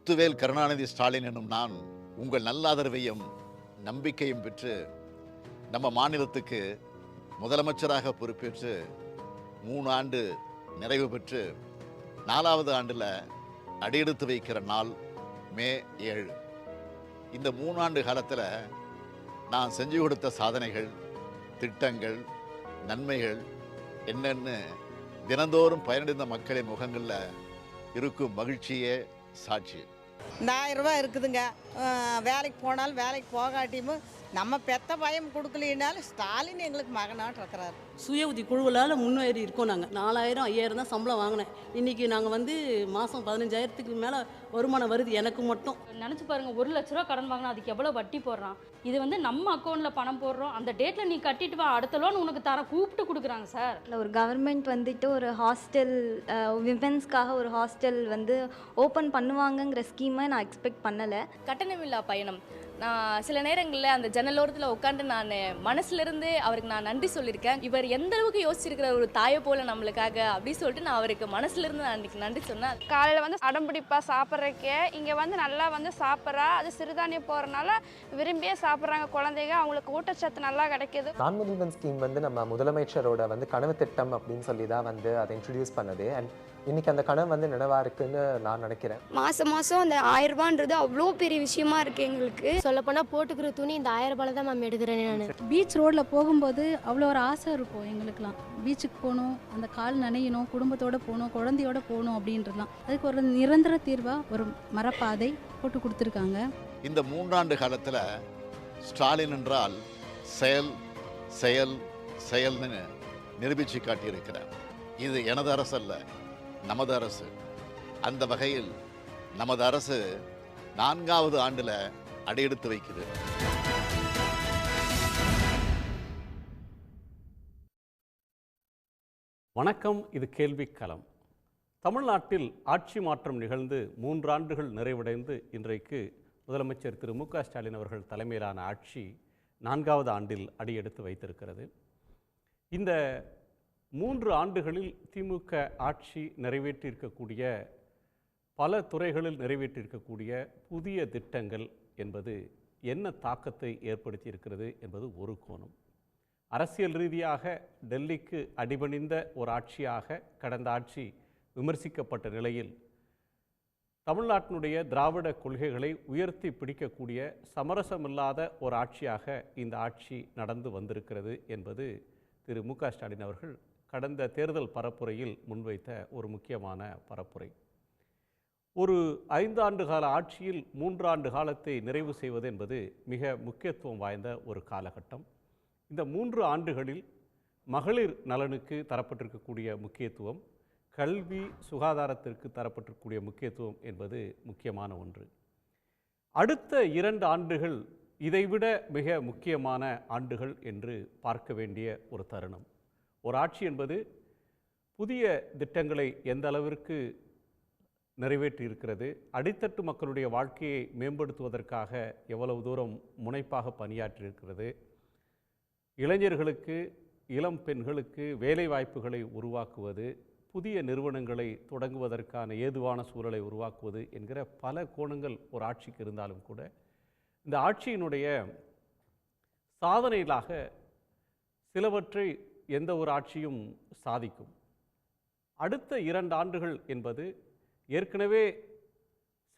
முத்துவேல் கருணாநிதி ஸ்டாலின் எனும் நான் உங்கள் நல்ல ஆதரவையும் நம்பிக்கையும் பெற்று நம்ம மாநிலத்துக்கு முதலமைச்சராக பொறுப்பேற்று 3 ஆண்டு நிறைவு பெற்று 4வது ஆண்டில் அடியெடுத்து வைக்கிற நாள் மே 7. இந்த 3 ஆண்டு காலத்தில் நான் செஞ்சு கொடுத்த சாதனைகள், திட்டங்கள், நன்மைகள் என்னன்னு தினந்தோறும் பயனடைந்த மக்களின் முகங்களில் இருக்கும் மகிழ்ச்சியே சாட்சி. இந்த 1000 ரூபாய் இருக்குதுங்க. வேலைக்கு போனாலும் வேலைக்கு போகாட்டியும் நம்ம பெத்த பயம் கொடுக்கலினாலும் ஸ்டாலின் எங்களுக்கு மகனாட்டு இருக்கிறாரு. சுய உதவி குழுவலால் முன்னேறி இருக்கோம். நாங்கள் 4000 5000 தான் சம்பளம் வாங்கினேன். இன்றைக்கி நாங்கள் மாதம் 15000க்கு மேலே வருமானம் வருது எனக்கு மட்டும். நினச்சி பாருங்கள், 1 லட்ச ரூபா கடன் வாங்கினா அதுக்கு எவ்வளோ வட்டி போடுறான். இது நம்ம அக்கௌண்ட்டில் பணம் போடுறோம், அந்த டேட்டில் நீ கட்டிட்டு வா, அடுத்த லோன் உனக்கு தர கூப்பிட்டு கொடுக்குறாங்க சார். இல்லை, ஒரு கவர்மெண்ட் ஒரு ஹாஸ்டல், விமென்ஸ்க்காக ஒரு ஹாஸ்டல் ஓப்பன் பண்ணுவாங்கங்கிற ஸ்கீமை நான் எக்ஸ்பெக்ட் பண்ணலை. கட்டணமில்லா பயணம், நான் சில நேரங்களில் அந்த ஜன்னலோரத்தில் உட்காந்து நான் மனசுலேருந்து அவருக்கு நான் நன்றி சொல்லியிருக்கேன். இவர் எந்த அளவுக்கு யோசிச்சிருக்கிற ஒரு தாயை போல் நம்மளுக்காக அப்படின்னு சொல்லிட்டு நான் அவருக்கு மனசுலேருந்து நான் அன்றைக்கி நன்றி சொன்னேன். காலையில் அடம்பிடிப்பா சாப்பிட்றக்கே இங்கே நல்லா சாப்பிட்றா. அது சிறுதானியம் போகிறனால விரும்பியே சாப்பிட்றாங்க குழந்தைங்க, அவங்களுக்கு ஊட்டச்சத்து நல்லா கிடைக்கிது. நான் முதல்வன் ஸ்கீம் நம்ம முதலமைச்சரோட கனவு திட்டம் அப்படின்னு சொல்லி தான் அதை இன்ட்ரடியூஸ் பண்ணது. அண்ட் இன்னைக்கு அந்த கனவு நினைவா இருக்குன்னு நான் நினைக்கிறேன். மாதம் அந்த 1000 ரூபான்றது அவ்வளோ பெரிய விஷயமா இருக்குது எங்களுக்கு. சொல்லப்போனால் போட்டுக்கிற துணி இந்த 1000 ரூபாயில் தான் மேம் எடுக்கிறேன். நான் பீச் ரோடில் போகும்போது அவ்வளோ ஒரு ஆசை இருக்கும் எங்களுக்கெல்லாம். பீச்சுக்கு போகணும், அந்த கால் நனையணும், குடும்பத்தோடு போகணும், குழந்தையோட போகணும் அப்படின்றதுலாம். அதுக்கு ஒரு நிரந்தர தீர்வாக ஒரு மரப்பாதை போட்டு கொடுத்துருக்காங்க. இந்த 3 ஆண்டு காலத்தில் ஸ்டாலின் என்றால் செயல் செயல் செயல்னு நிரூபித்து காட்டியிருக்கிறார். இது எனது அரசு அல்ல, நமது அரசு. அந்த வகையில் நமது அரசு 4வது ஆண்டில் அடியெடுத்து வைக்குது. வணக்கம், இது கேள்விக்களம். தமிழ்நாட்டில் ஆட்சி மாற்றம் நிகழ்ந்து 3 ஆண்டுகள் நிறைவடைந்து இன்றைக்கு முதலமைச்சர் திரு மு க ஸ்டாலின் அவர்கள் தலைமையிலான ஆட்சி 4வது ஆண்டில் அடியெடுத்து வைத்திருக்கிறது. இந்த 3 ஆண்டுகளில் திமுக ஆட்சி நிறைவேற்றியிருக்கக்கூடிய பல துறைகளில் நிறைவேற்றியிருக்கக்கூடிய புதிய திட்டங்கள் என்பது என்ன தாக்கத்தை ஏற்படுத்தி இருக்கிறது என்பது ஒரு கோணம். அரசியல் ரீதியாக டெல்லிக்கு அடிபணிந்த ஒரு ஆட்சியாக கடந்த ஆட்சி விமர்சிக்கப்பட்ட நிலையில் தமிழ்நாட்டினுடைய திராவிட கொள்கைகளை உயர்த்தி பிடிக்கக்கூடிய சமரசமில்லாத ஒரு ஆட்சியாக இந்த ஆட்சி நடந்து வந்திருக்கிறது என்பது திரு மு க ஸ்டாலின் அவர்கள் கடந்த தேர்தல் பரப்புரையில் முன்வைத்த ஒரு முக்கியமான பரப்புரை. ஒரு 5 ஆண்டு கால ஆட்சியில் 3 ஆண்டு காலத்தை நிறைவு செய்வது என்பது மிக முக்கியத்துவம் வாய்ந்த ஒரு காலகட்டம். இந்த 3 ஆண்டுகளில் மகளிர் நலனுக்கு தரப்பட்டிருக்கக்கூடிய முக்கியத்துவம், கல்வி சுகாதாரத்திற்கு தரப்பட்டிருக்கக்கூடிய முக்கியத்துவம் என்பது முக்கியமான ஒன்று. அடுத்த 2 ஆண்டுகள் இதைவிட மிக முக்கியமான ஆண்டுகள் என்று பார்க்க வேண்டிய ஒரு தருணம். ஒரு ஆட்சி என்பது புதிய திட்டங்களை எந்த அளவிற்கு நிறைவேற்றியிருக்கிறது, அடித்தட்டு மக்களுடைய வாழ்க்கையை மேம்படுத்துவதற்காக எவ்வளவு தூரம் முனைப்பாக பணியாற்றியிருக்கிறது, இளைஞர்களுக்கு இளம் பெண்களுக்கு வேலை வாய்ப்புகளை உருவாக்குவது, புதிய நிறுவனங்களை தொடங்குவதற்கான ஏதுவான சூழலை உருவாக்குவது என்கிற பல கோணங்கள் ஒரு ஆட்சிக்கு இருந்தாலும் கூட இந்த ஆட்சியினுடைய சாதனைகளாக சிலவற்றை எந்த ஒரு ஆட்சியும் சாதிக்கும். அடுத்த 2 ஆண்டுகள் என்பது ஏற்கனவே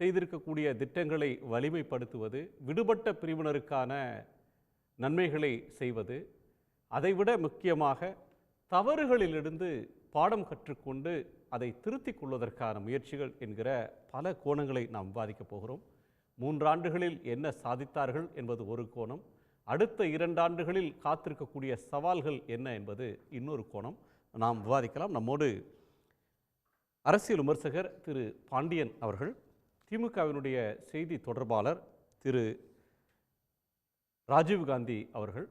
செய்திருக்கக்கூடிய திட்டங்களை வலிமைப்படுத்துவது, விடுபட்ட பிரிவினருக்கான நன்மைகளை செய்வது, அதைவிட முக்கியமாக தவறுகளிலிருந்து பாடம் கற்றுக்கொண்டு அதை திருத்திக் கொள்வதற்கான முயற்சிகள் என்கிற பல கோணங்களை நாம் விவாதிக்கப் போகிறோம். 3 ஆண்டுகளில் என்ன சாதித்தார்கள் என்பது ஒரு கோணம், அடுத்த 2 ஆண்டுகளில் காத்திருக்கக்கூடிய சவால்கள் என்ன என்பது இன்னொரு கோணம் நாம் விவாதிக்கலாம். நம்மோடு அரசியல் விமர்சகர் திரு பாண்டியன் அவர்கள், திமுகவினுடைய செய்தி தொடர்பாளர் திரு ராஜீவ்காந்தி அவர்கள்,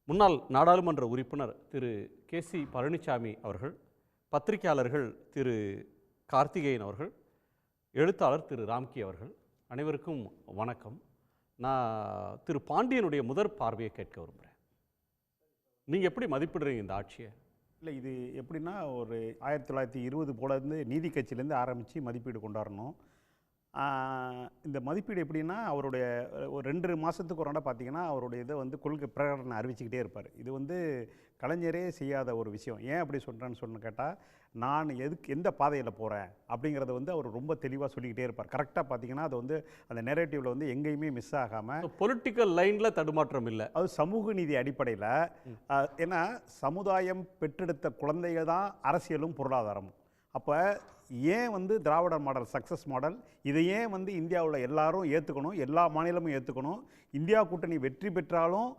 முன்னாள் நாடாளுமன்ற உறுப்பினர் திரு கே.சி. பழனிசாமி அவர்கள், பத்திரிகையாளர்கள் திரு கார்த்திகேயன் அவர்கள், எழுத்தாளர் திரு ராம்கி அவர்கள், அனைவருக்கும் வணக்கம். நான் திரு பாண்டியனுடைய முதற் பார்வையை கேட்க விரும்புகிறேன். நீங்கள் எப்படி மதிப்பிடுறீங்க இந்த ஆட்சியை? இல்லை, இது எப்படின்னா ஒரு 1920 போலேருந்து நீதி கட்சியிலேருந்து ஆரம்பித்து மதிப்பீடு கொண்டாடணும். இந்த மதிப்பீடு எப்படின்னா அவருடைய ஒரு 2 மாதத்துக்கு ஒரு நாள் பார்த்தீங்கன்னா அவருடைய இதை வந்து கொள்கை பிரகடனம் அறிவிச்சுக்கிட்டே இருப்பார். இது வந்து கலைஞரே செய்யாத ஒரு விஷயம். ஏன் அப்படி சொல்கிறேன்னு கேட்டால், நான் எந்த பாதையில் போகிறேன் அப்படிங்கிறத வந்து அவர் ரொம்ப தெளிவாக சொல்லிக்கிட்டே இருப்பார். கரெக்டாக பார்த்தீங்கன்னா அது வந்து அந்த நெரேட்டிவில் வந்து எங்கேயுமே மிஸ் ஆகாமல் பொலிட்டிக்கல் லைனில் தடுமாற்றம் இல்லை. அது சமூக நீதி அடிப்படையில், ஏன்னா சமுதாயம் பெற்றெடுத்த குழந்தைகள் தான் அரசியலும் பொருளாதாரமும். அப்போ ஏன் வந்து திராவிட மாடல் சக்ஸஸ் மாடல் இதை ஏன் வந்து இந்தியாவில் எல்லாரும் ஏற்றுக்கணும், எல்லா மாநிலமும் ஏற்றுக்கணும். இந்தியா கூட்டணி வெற்றி பெற்றாலும்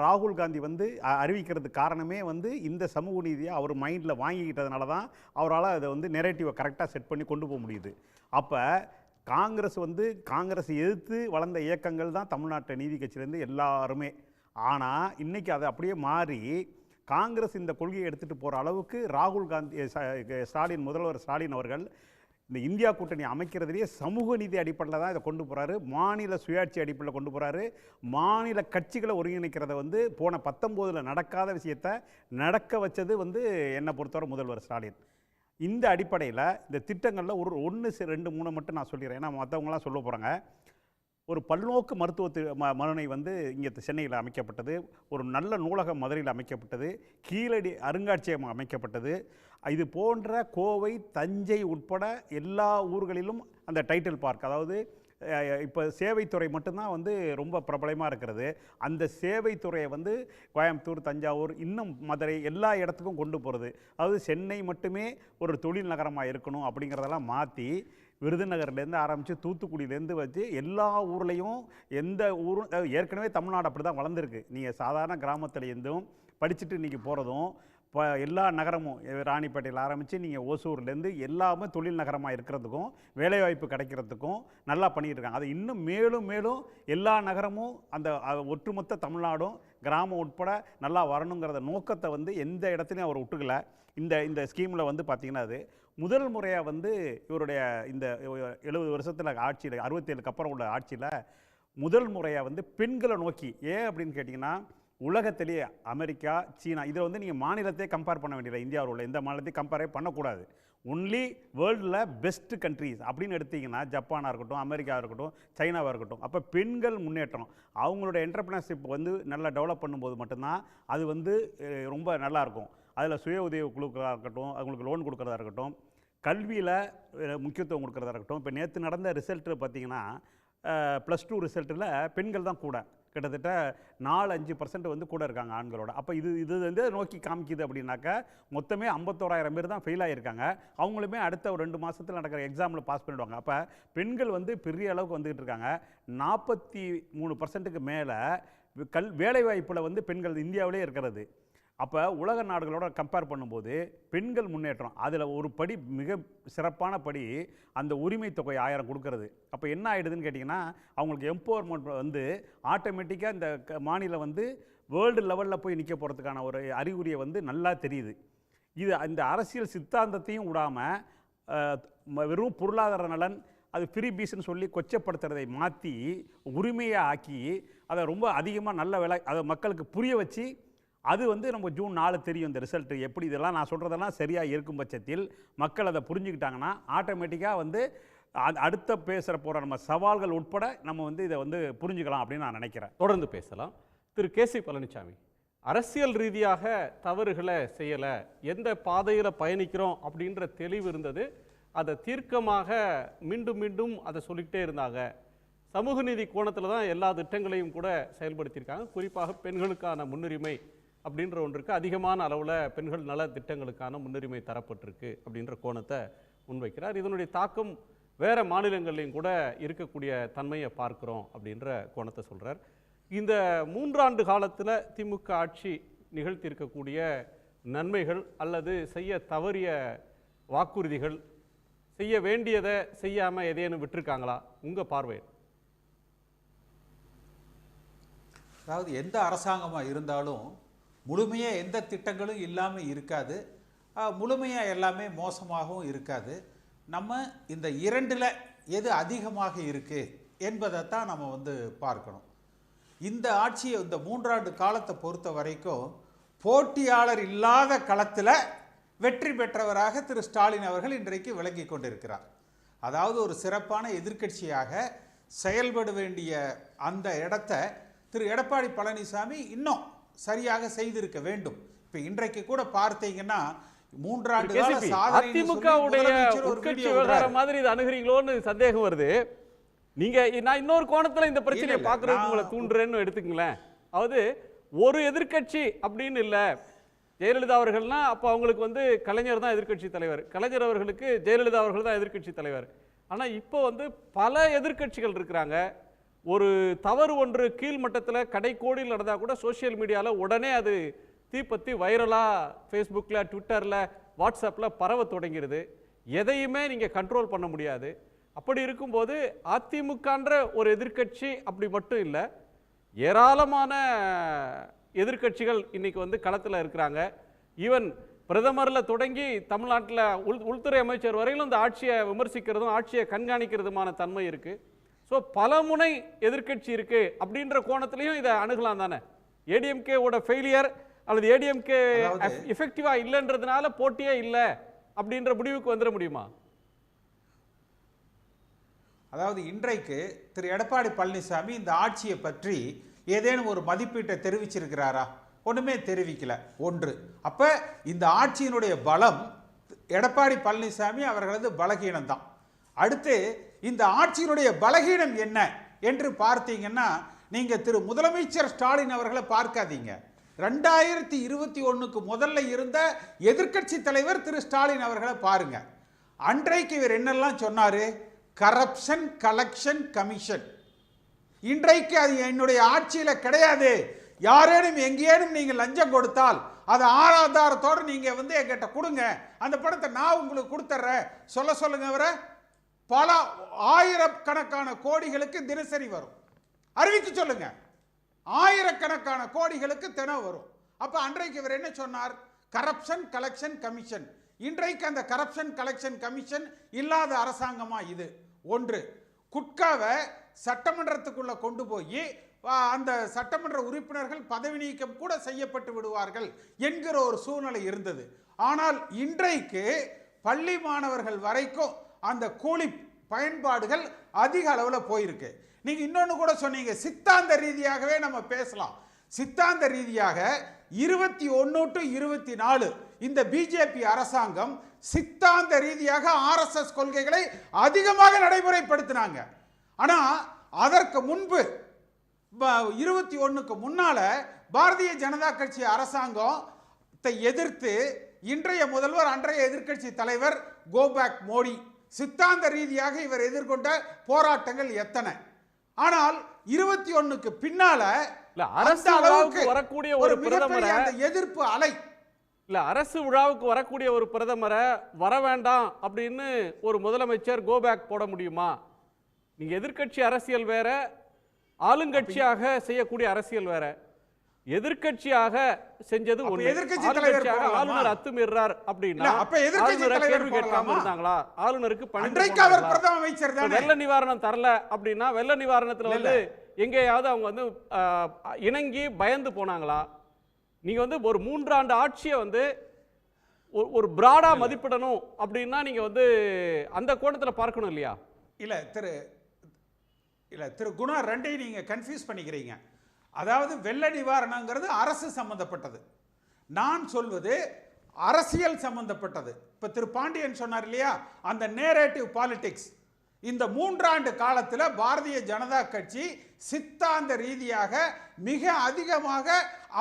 ராகுல் காந்தி வந்து அறிவிக்கிறதுக்கு காரணமே வந்து இந்த சமூக நீதியை அவர் மைண்டில் வாங்கிக்கிட்டதுனால தான் அவரால் அதை வந்து நெரேட்டிவை கரெக்டாக செட் பண்ணி கொண்டு போக முடியுது. அப்போ காங்கிரஸ் எதிர்த்து வளர்ந்த இயக்கங்கள் தான் தமிழ்நாட்டு நீதி கட்சியிலேருந்து எல்லாருமே. ஆனால் இன்றைக்கி அதை அப்படியே மாறி காங்கிரஸ் இந்த கொள்கையை எடுத்துகிட்டு போகிற அளவுக்கு ராகுல் காந்தி ஸ்டாலின் முதல்வர் ஸ்டாலின் அவர்கள் இந்த இந்தியா கூட்டணி அமைக்கிறதுலேயே சமூக நீதி அடிப்படையில் தான் இதை கொண்டு போகிறாரு. மாநில சுயாட்சி அடிப்படையில் கொண்டு போகிறாரு. மாநில கட்சிகளை ஒருங்கிணைக்கிறத வந்து போன 19 நடக்காத விஷயத்தை நடக்க வச்சது வந்து என்னை பொறுத்தவரை முதல்வர் ஸ்டாலின். இந்த அடிப்படையில் இந்த திட்டங்களில் ஒரு 1, 2, 3 மட்டும் நான் சொல்லிடுறேன். ஏன்னா மற்றவங்களாம் சொல்ல போகிறாங்க. ஒரு பல்நோக்கு மருத்துவ வந்து இங்கே சென்னையில் அமைக்கப்பட்டது. ஒரு நல்ல நூலகம் மதுரையில் அமைக்கப்பட்டது. கீழடி அருங்காட்சியகம் அமைக்கப்பட்டது. இது போன்ற கோவை, தஞ்சை உட்பட எல்லா ஊர்களிலும் அந்த டைட்டில் பார்க், அதாவது இப்போ சேவைத்துறை மட்டும்தான் வந்து ரொம்ப பிரபலமாக இருக்கிறது. அந்த சேவைத்துறையை வந்து கோயம்புத்தூர், தஞ்சாவூர், இன்னும் மதுரை எல்லா இடத்துக்கும் கொண்டு போகிறது. அதாவது சென்னை மட்டுமே ஒரு தொழில் நகரமாக இருக்கணும் அப்படிங்கிறதெல்லாம் மாற்றி விருதுநகர்லேருந்து ஆரம்பித்து தூத்துக்குடியிலேருந்து வச்சு எல்லா ஊர்லேயும் எந்த ஊரும் ஏற்கனவே தமிழ்நாடு அப்படி தான் வளர்ந்துருக்கு. நீங்கள் சாதாரண கிராமத்துலேருந்தும் படிச்சுட்டு இன்றைக்கி போகிறதும் இப்போ எல்லா நகரமும் ராணிப்பேட்டையில் ஆரம்பித்து நீங்கள் ஓசூர்லேருந்து எல்லாமே தொழில் நகரமாக இருக்கிறதுக்கும் வேலைவாய்ப்பு கிடைக்கிறதுக்கும் நல்லா பண்ணிகிட்டு இருக்காங்க. அது இன்னும் மேலும் மேலும் எல்லா நகரமும் அந்த ஒட்டுமொத்த தமிழ்நாடும் கிராமம் உட்பட நல்லா வரணுங்கிறத நோக்கத்தை வந்து எந்த இடத்துலையும் அவர் விட்டுக்கல. இந்த ஸ்கீமில் வந்து பார்த்திங்கன்னா அது முதல் முறையாக வந்து இவருடைய இந்த 70 வருஷத்தில் ஆட்சியில் 67க்கு அப்புறம் உள்ள ஆட்சியில் முதல் முறையாக வந்து பெண்களை நோக்கி, ஏன் அப்படின்னு கேட்டிங்கன்னா உலகத்திலேயே அமெரிக்கா, சீனா இதை வந்து நீங்கள் மாநிலத்தையே கம்பேர் பண்ண வேண்டியதில்லை. இந்தியாவில் உள்ள எந்த மாநிலத்தையும் கம்பேரே பண்ணக்கூடாது. ஒன்லி வேர்ல்டில் பெஸ்ட் கண்ட்ரீஸ் அப்படின்னு எடுத்திங்கன்னா ஜப்பானாக இருக்கட்டும், அமெரிக்காவாக இருக்கட்டும், சைனாவாக இருக்கட்டும். அப்போ பெண்கள் முன்னேற்றம், அவங்களோட என்டர்பிரினர்ஷிப் வந்து நல்லா டெவலப் பண்ணும்போது மட்டும்தான் அது வந்து ரொம்ப நல்லாயிருக்கும். அதில் சுய உதவி குழுக்களாக இருக்கட்டும், அவங்களுக்கு லோன் கொடுக்குறதா இருக்கட்டும், கல்வியில் முக்கியத்துவம் கொடுக்குறதா இருக்கட்டும். இப்போ நேற்று நடந்த ரிசல்ட்டு பார்த்திங்கன்னா +2 ரிசல்ட்டில் பெண்கள் தான் கூட, கிட்டத்தட்ட 4-5% வந்து கூட இருக்காங்க ஆண்களோட. அப்போ இது வந்து நோக்கி காமிக்குது அப்படின்னாக்கா மொத்தமே 51,000 பேர் தான் ஃபெயில் ஆகியிருக்காங்க. அவங்களுமே அடுத்த ஒரு 2 மாதத்தில் நடக்கிற எக்ஸாமில் பாஸ் பண்ணிவிடுவாங்க. அப்போ பெண்கள் வந்து பெரிய அளவுக்கு வந்துக்கிட்டு இருக்காங்க. 43%க்கு மேலே வேலைவாய்ப்பில் வந்து பெண்கள் இந்தியாவிலே இருக்கிறது. அப்போ உலக நாடுகளோட கம்பேர் பண்ணும்போது பெண்கள் முன்னேற்றம் அதில் ஒரு படி மிக சிறப்பான படி அந்த உரிமை தொகை 1000 கொடுக்கறது. அப்போ என்ன ஆகிடுதுன்னு கேட்டிங்கன்னா அவங்களுக்கு எம்பவர்மெண்ட் வந்து ஆட்டோமேட்டிக்காக இந்த மாநிலம் வந்து வேர்ல்டு லெவலில் போய் நிற்க போகிறதுக்கான ஒரு அறிகுறியை வந்து நல்லா தெரியுது. இது இந்த அரசியல் சித்தாந்தத்தையும் விடாமல் வெறும் பொருளாதார நலன், அது ஃப்ரீ பீஸ்ன்னு சொல்லி கொச்சப்படுத்துறதை மாற்றி உரிமையை ஆக்கி அதை ரொம்ப அதிகமாக நல்ல வேலை அதை மக்களுக்கு புரிய வச்சு, அது வந்து நம்ம ஜூன் 4 தெரியும் இந்த ரிசல்ட்டு எப்படி. இதெல்லாம் நான் சொல்கிறதெல்லாம் சரியாக இருக்கும் பட்சத்தில் மக்கள் அதை புரிஞ்சுக்கிட்டாங்கன்னா ஆட்டோமேட்டிக்காக வந்து அடுத்த பேசுகிற போகிற நம்ம சவால்கள் உட்பட நம்ம வந்து இதை வந்து புரிஞ்சுக்கலாம் அப்படின்னு நான் நினைக்கிறேன். தொடர்ந்து பேசலாம். திரு கே.சி. பழனிசாமி, அரசியல் ரீதியாக தவறுகளை செய்யலை, எந்த பாதையில் பயணிக்கிறோம் அப்படின்ற தெளிவு இருந்தது. அதை தீர்க்கமாக மீண்டும் மீண்டும் அதை சொல்லிக்கிட்டே இருந்தாங்க. சமூக நீதி கோணத்தில் தான் எல்லா திட்டங்களையும் கூட செயல்படுத்தியிருக்காங்க. குறிப்பாக பெண்களுக்கான முன்னுரிமை அப்படின்ற ஒன்றுக்கு அதிகமான அளவில் பெண்கள் நல திட்டங்களுக்கான முன்னுரிமை தரப்பட்டிருக்கு அப்படின்ற கோணத்தை முன்வைக்கிறார். இதனுடைய தாக்கம் வேறு மாநிலங்கள்லையும் கூட இருக்கக்கூடிய தன்மையை பார்க்குறோம் அப்படின்ற கோணத்தை சொல்கிறார். இந்த 3 ஆண்டு காலத்தில் திமுக ஆட்சி நிகழ்த்தியிருக்கக்கூடிய நன்மைகள் அல்லது செய்ய தவறிய வாக்குறுதிகள், செய்ய வேண்டியதை செய்யாமல் எதையேனும் விட்டுருக்காங்களா உங்கள் பார்வை? அதாவது எந்த அரசாங்கமாக இருந்தாலும் முழுமையாக எந்த திட்டங்களும் இல்லாமல் இருக்காது, முழுமையாக எல்லாமே மோசமாகவும் இருக்காது. நம்ம இந்த 2ல் எது அதிகமாக இருக்குது என்பதைத்தான் நம்ம வந்து பார்க்கணும். இந்த ஆட்சியை இந்த 3 ஆண்டு காலத்தை பொறுத்த வரைக்கும் போட்டியாளர் இல்லாத களத்தில் வெற்றி பெற்றவராக திரு ஸ்டாலின் அவர்கள் இன்றைக்கு விளங்கி கொண்டிருக்கிறார். அதாவது ஒரு சிறப்பான எதிர்க்கட்சியாக செயல்பட வேண்டிய அந்த இடத்த திரு எடப்பாடி பழனிசாமி இன்னும் சரியாக செய்திருக்க வேண்டும். இப்போ இன்றைக்கு கூட பார்த்தீங்கன்னா 3 ஆண்டு கால சாதனை அதிமுகவுடைய உட்கட்சி விவகாரம் மாதிரி இது அணுகிறீங்களோன்னு சந்தேகம் வருது. நீங்க நான் இன்னொரு கோணத்துல இந்த பிரச்சனையை பார்க்கறதுக்கு உங்களை தூண்டுறேன்னு எடுத்துக்கங்களேன். அதாவது ஒரு எதிர்க்கட்சி அப்படின்னு இல்லை. ஜெயலலிதா அவர்கள்னா அப்போ அவங்களுக்கு வந்து கலைஞர் தான் எதிர்க்கட்சி தலைவர், கலைஞர் அவர்களுக்கு ஜெயலலிதா அவர்கள் தான் எதிர்க்கட்சி தலைவர். ஆனால் இப்போ வந்து பல எதிர்க்கட்சிகள் இருக்கிறாங்க. ஒரு தவறு ஒன்று கீழ்மட்டத்தில் கடைக்கோடியில் நடந்தால் கூட சோஷியல் மீடியாவில் உடனே அது தீப்பத்தி வைரலாக ஃபேஸ்புக்கில், ட்விட்டரில், வாட்ஸ்அப்பில் பரவ தொடங்கிறது. எதையுமே நீங்கள் கண்ட்ரோல் பண்ண முடியாது. அப்படி இருக்கும்போது அதிமுகன்ற ஒரு எதிர்க்கட்சி அப்படி மட்டும் இல்லை, ஏராளமான எதிர்க்கட்சிகள் இன்னைக்கு வந்து களத்தில் இருக்கிறாங்க. ஈவன் பிரதமரில் தொடங்கி தமிழ்நாட்டில் உள்துறை அமைச்சர் வரையிலும் இந்த ஆட்சியை விமர்சிக்கிறதும் ஆட்சியை கண்காணிக்கிறதுமான தன்மை இருக்குது. ஸோ பல முனை எதிர்க்கட்சி இருக்குது அப்படின்ற கோணத்திலையும் இதை அணுகலாம் தானே. ஏடிஎம்கேவோட ஃபெயிலியர் அல்லது ஏடிஎம்கே எஃபெக்டிவாக இல்லைன்றதுனால போட்டியே இல்லை அப்படின்ற முடிவுக்கு வந்துட முடியுமா? அதாவது இன்றைக்கு திரு எடப்பாடி பழனிசாமி இந்த ஆட்சியை பற்றி ஏதேனும் ஒரு மதிப்பீட்டை தெரிவிச்சிருக்கிறாரா? ஒன்றுமே தெரிவிக்கல. ஒன்று. அப்போ இந்த ஆட்சியினுடைய பலம் எடப்பாடி பழனிசாமி அவர்களது பலகீனம்தான். அடுத்து இந்த ஆட்சியினுடைய பலகீனம் என்ன என்று பார்த்தீங்கன்னா, நீங்கள் திரு முதலமைச்சர் ஸ்டாலின் அவர்களை பார்க்காதீங்க. 2021க்கு முதல்ல இருந்த எதிர்க்கட்சி தலைவர் திரு ஸ்டாலின் அவர்களை பாருங்க. அன்றைக்கு இவர் என்னெல்லாம் சொன்னாரு? Corruption collection commission. இன்றைக்கு அது என்னுடைய ஆட்சியில் கிடையாது. யாரேனும் எங்கேனும் நீங்கள் லஞ்சம் கொடுத்தால் அதை ஆதாரத்தோடு நீங்கள் வந்து என்கிட்ட கொடுங்க, அந்த பணத்தை நான் உங்களுக்கு கொடுத்துட்றேன் சொல்லுங்க. அவரை பல ஆயிரக்கணக்கான கோடிகளுக்கு தினசரி வரும். அறிவிக்க சொல்லுங்க. ஆயிரக்கணக்கான கோடிகளுக்கு தினம் வரும். அப்போ அன்றைக்கு இவர் என்ன சொன்னார்? Corruption collection commission. இன்றைக்கு அந்த கரப்ஷன் கலெக்ஷன் கமிஷன் இல்லாத அரசாங்கமா இது? ஒன்று. குட்காவை சட்டமன்றத்துக்குள்ள கொண்டு போய் அந்த சட்டமன்ற உறுப்பினர்கள் பதவி நீக்கம் கூட செய்யப்பட்டு விடுவார்கள் என்கிற ஒரு சூழ்நிலை இருந்தது. ஆனால் இன்றைக்கு பள்ளி மாணவர்கள் வரைக்கும் அந்த கூலி பயன்பாடுகள் அதிக அளவில் போயிருக்கு. நீங்க இன்னொன்று கூட சொன்னீங்க, சித்தாந்த ரீதியாகவே நம்ம பேசலாம். சித்தாந்த ரீதியாக 21 to 24 இந்த பிஜேபி அரசாங்கம் சித்தாந்த ரீதியாக ஆர்எஸ்எஸ் கொள்கைகளை அதிகமாக நடைமுறைப்படுத்தினாங்க. ஆனா அதற்கு முன்பு 21க்கு முன்னால பாரதிய ஜனதா கட்சி அரசாங்கத்தை எதிர்த்து இன்றைய முதல்வர் அன்றைய எதிர்க்கட்சி தலைவர் கோபேக் மோடி சித்தாந்த ரீதியாக இவர் எதிர்கொண்ட போராட்டங்கள் எத்தனை. ஆனால் 21க்கு பின்னால அரசு விழாவுக்கு வரக்கூடிய ஒரு பிரதமரை எதிர்ப்பு அலை இல்ல, அரசு விழாவுக்கு வரக்கூடிய ஒரு பிரதமரை வர வேண்டாம் அப்படின்னு ஒரு முதலமைச்சர் கோபேக் போட முடியுமா? நீங்க எதிர்க்கட்சி அரசியல் வேற, ஆளுங்கட்சியாக செய்யக்கூடிய அரசியல் வேற. எதிர்க்கட்சியாக செஞ்சது ஒண்ணு, எதிர்க்கட்சியாக ஆளுநர் அத்துமீறார் அப்படின்னா ஆளுநரை கேள்வி கேட்காம இருந்தாங்களா? ஆளுநருக்கு வெள்ள நிவாரணம் தரல அப்படின்னா வெள்ள நிவாரணத்துல வந்து எங்கேயாவது அவங்க வந்து இணங்கி பயந்து போனாங்களா? நீங்க வந்து ஒரு 3 ஆண்டு ஆட்சியை வந்து ஒரு பிராடா மதிப்பிடணும் அப்படின்னா நீங்க வந்து அந்த கோணத்துல பார்க்கணும் இல்லையா? இல்ல திரு குணா, ரெண்டையும் நீங்க கன்ஃபியூஸ் பண்ணிக்கிறீங்க. அதாவது வெள்ள நிவாரணங்கிறது அரசு சம்பந்தப்பட்டது, நான் சொல்வது அரசியல் சம்பந்தப்பட்டது. இப்ப திரு பாண்டியன் சொன்னார் இல்லையா, அந்த நேரேட்டிவ் பாலிடிக்ஸ். இந்த 3 ஆண்டு காலத்தில் பாரதிய ஜனதா கட்சி சித்தாந்த ரீதியாக மிக அதிகமாக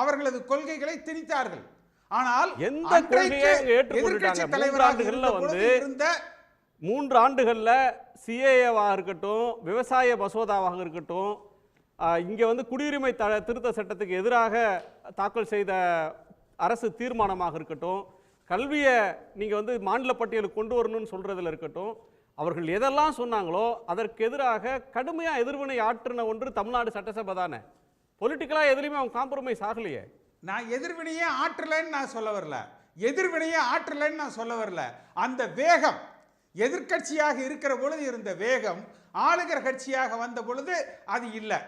அவர்களது கொள்கைகளை திணித்தார்கள். ஆனால் எந்த கொள்கையை ஏற்றுக்கொண்டாங்க? 3 ஆண்டுகள்ல சிஏஏவாக இருக்கட்டும், விவசாய மசோதாவாக இருக்கட்டும், இங்கே வந்து குடியுரிமை திருத்த சட்டத்துக்கு எதிராக தாக்கல் செய்த அரசு தீர்மானமாக இருக்கட்டும், கல்வியை நீங்கள் வந்து மாநில பட்டியலுக்கு கொண்டு வரணும்னு சொல்கிறதுல இருக்கட்டும், அவர்கள் எதெல்லாம் சொன்னாங்களோ அதற்கு எதிராக கடுமையாக எதிர்வினை ஆற்றின ஒன்று தமிழ்நாடு சட்டசபை தானே. பொலிட்டிக்கலாக எதுலையுமே அவங்க காம்ப்ரமைஸ் ஆகலையே. நான் எதிர்வினையே ஆற்றலைன்னு நான் சொல்ல வரல, எதிர்வினையே ஆற்றலைன்னு நான் சொல்ல வரல. அந்த வேகம் எதிர்கட்சியாக இருக்கிற பொழுது இருந்த வேகம் ஆளுகிற கட்சியாக வந்த பொழுது அது இல்லை.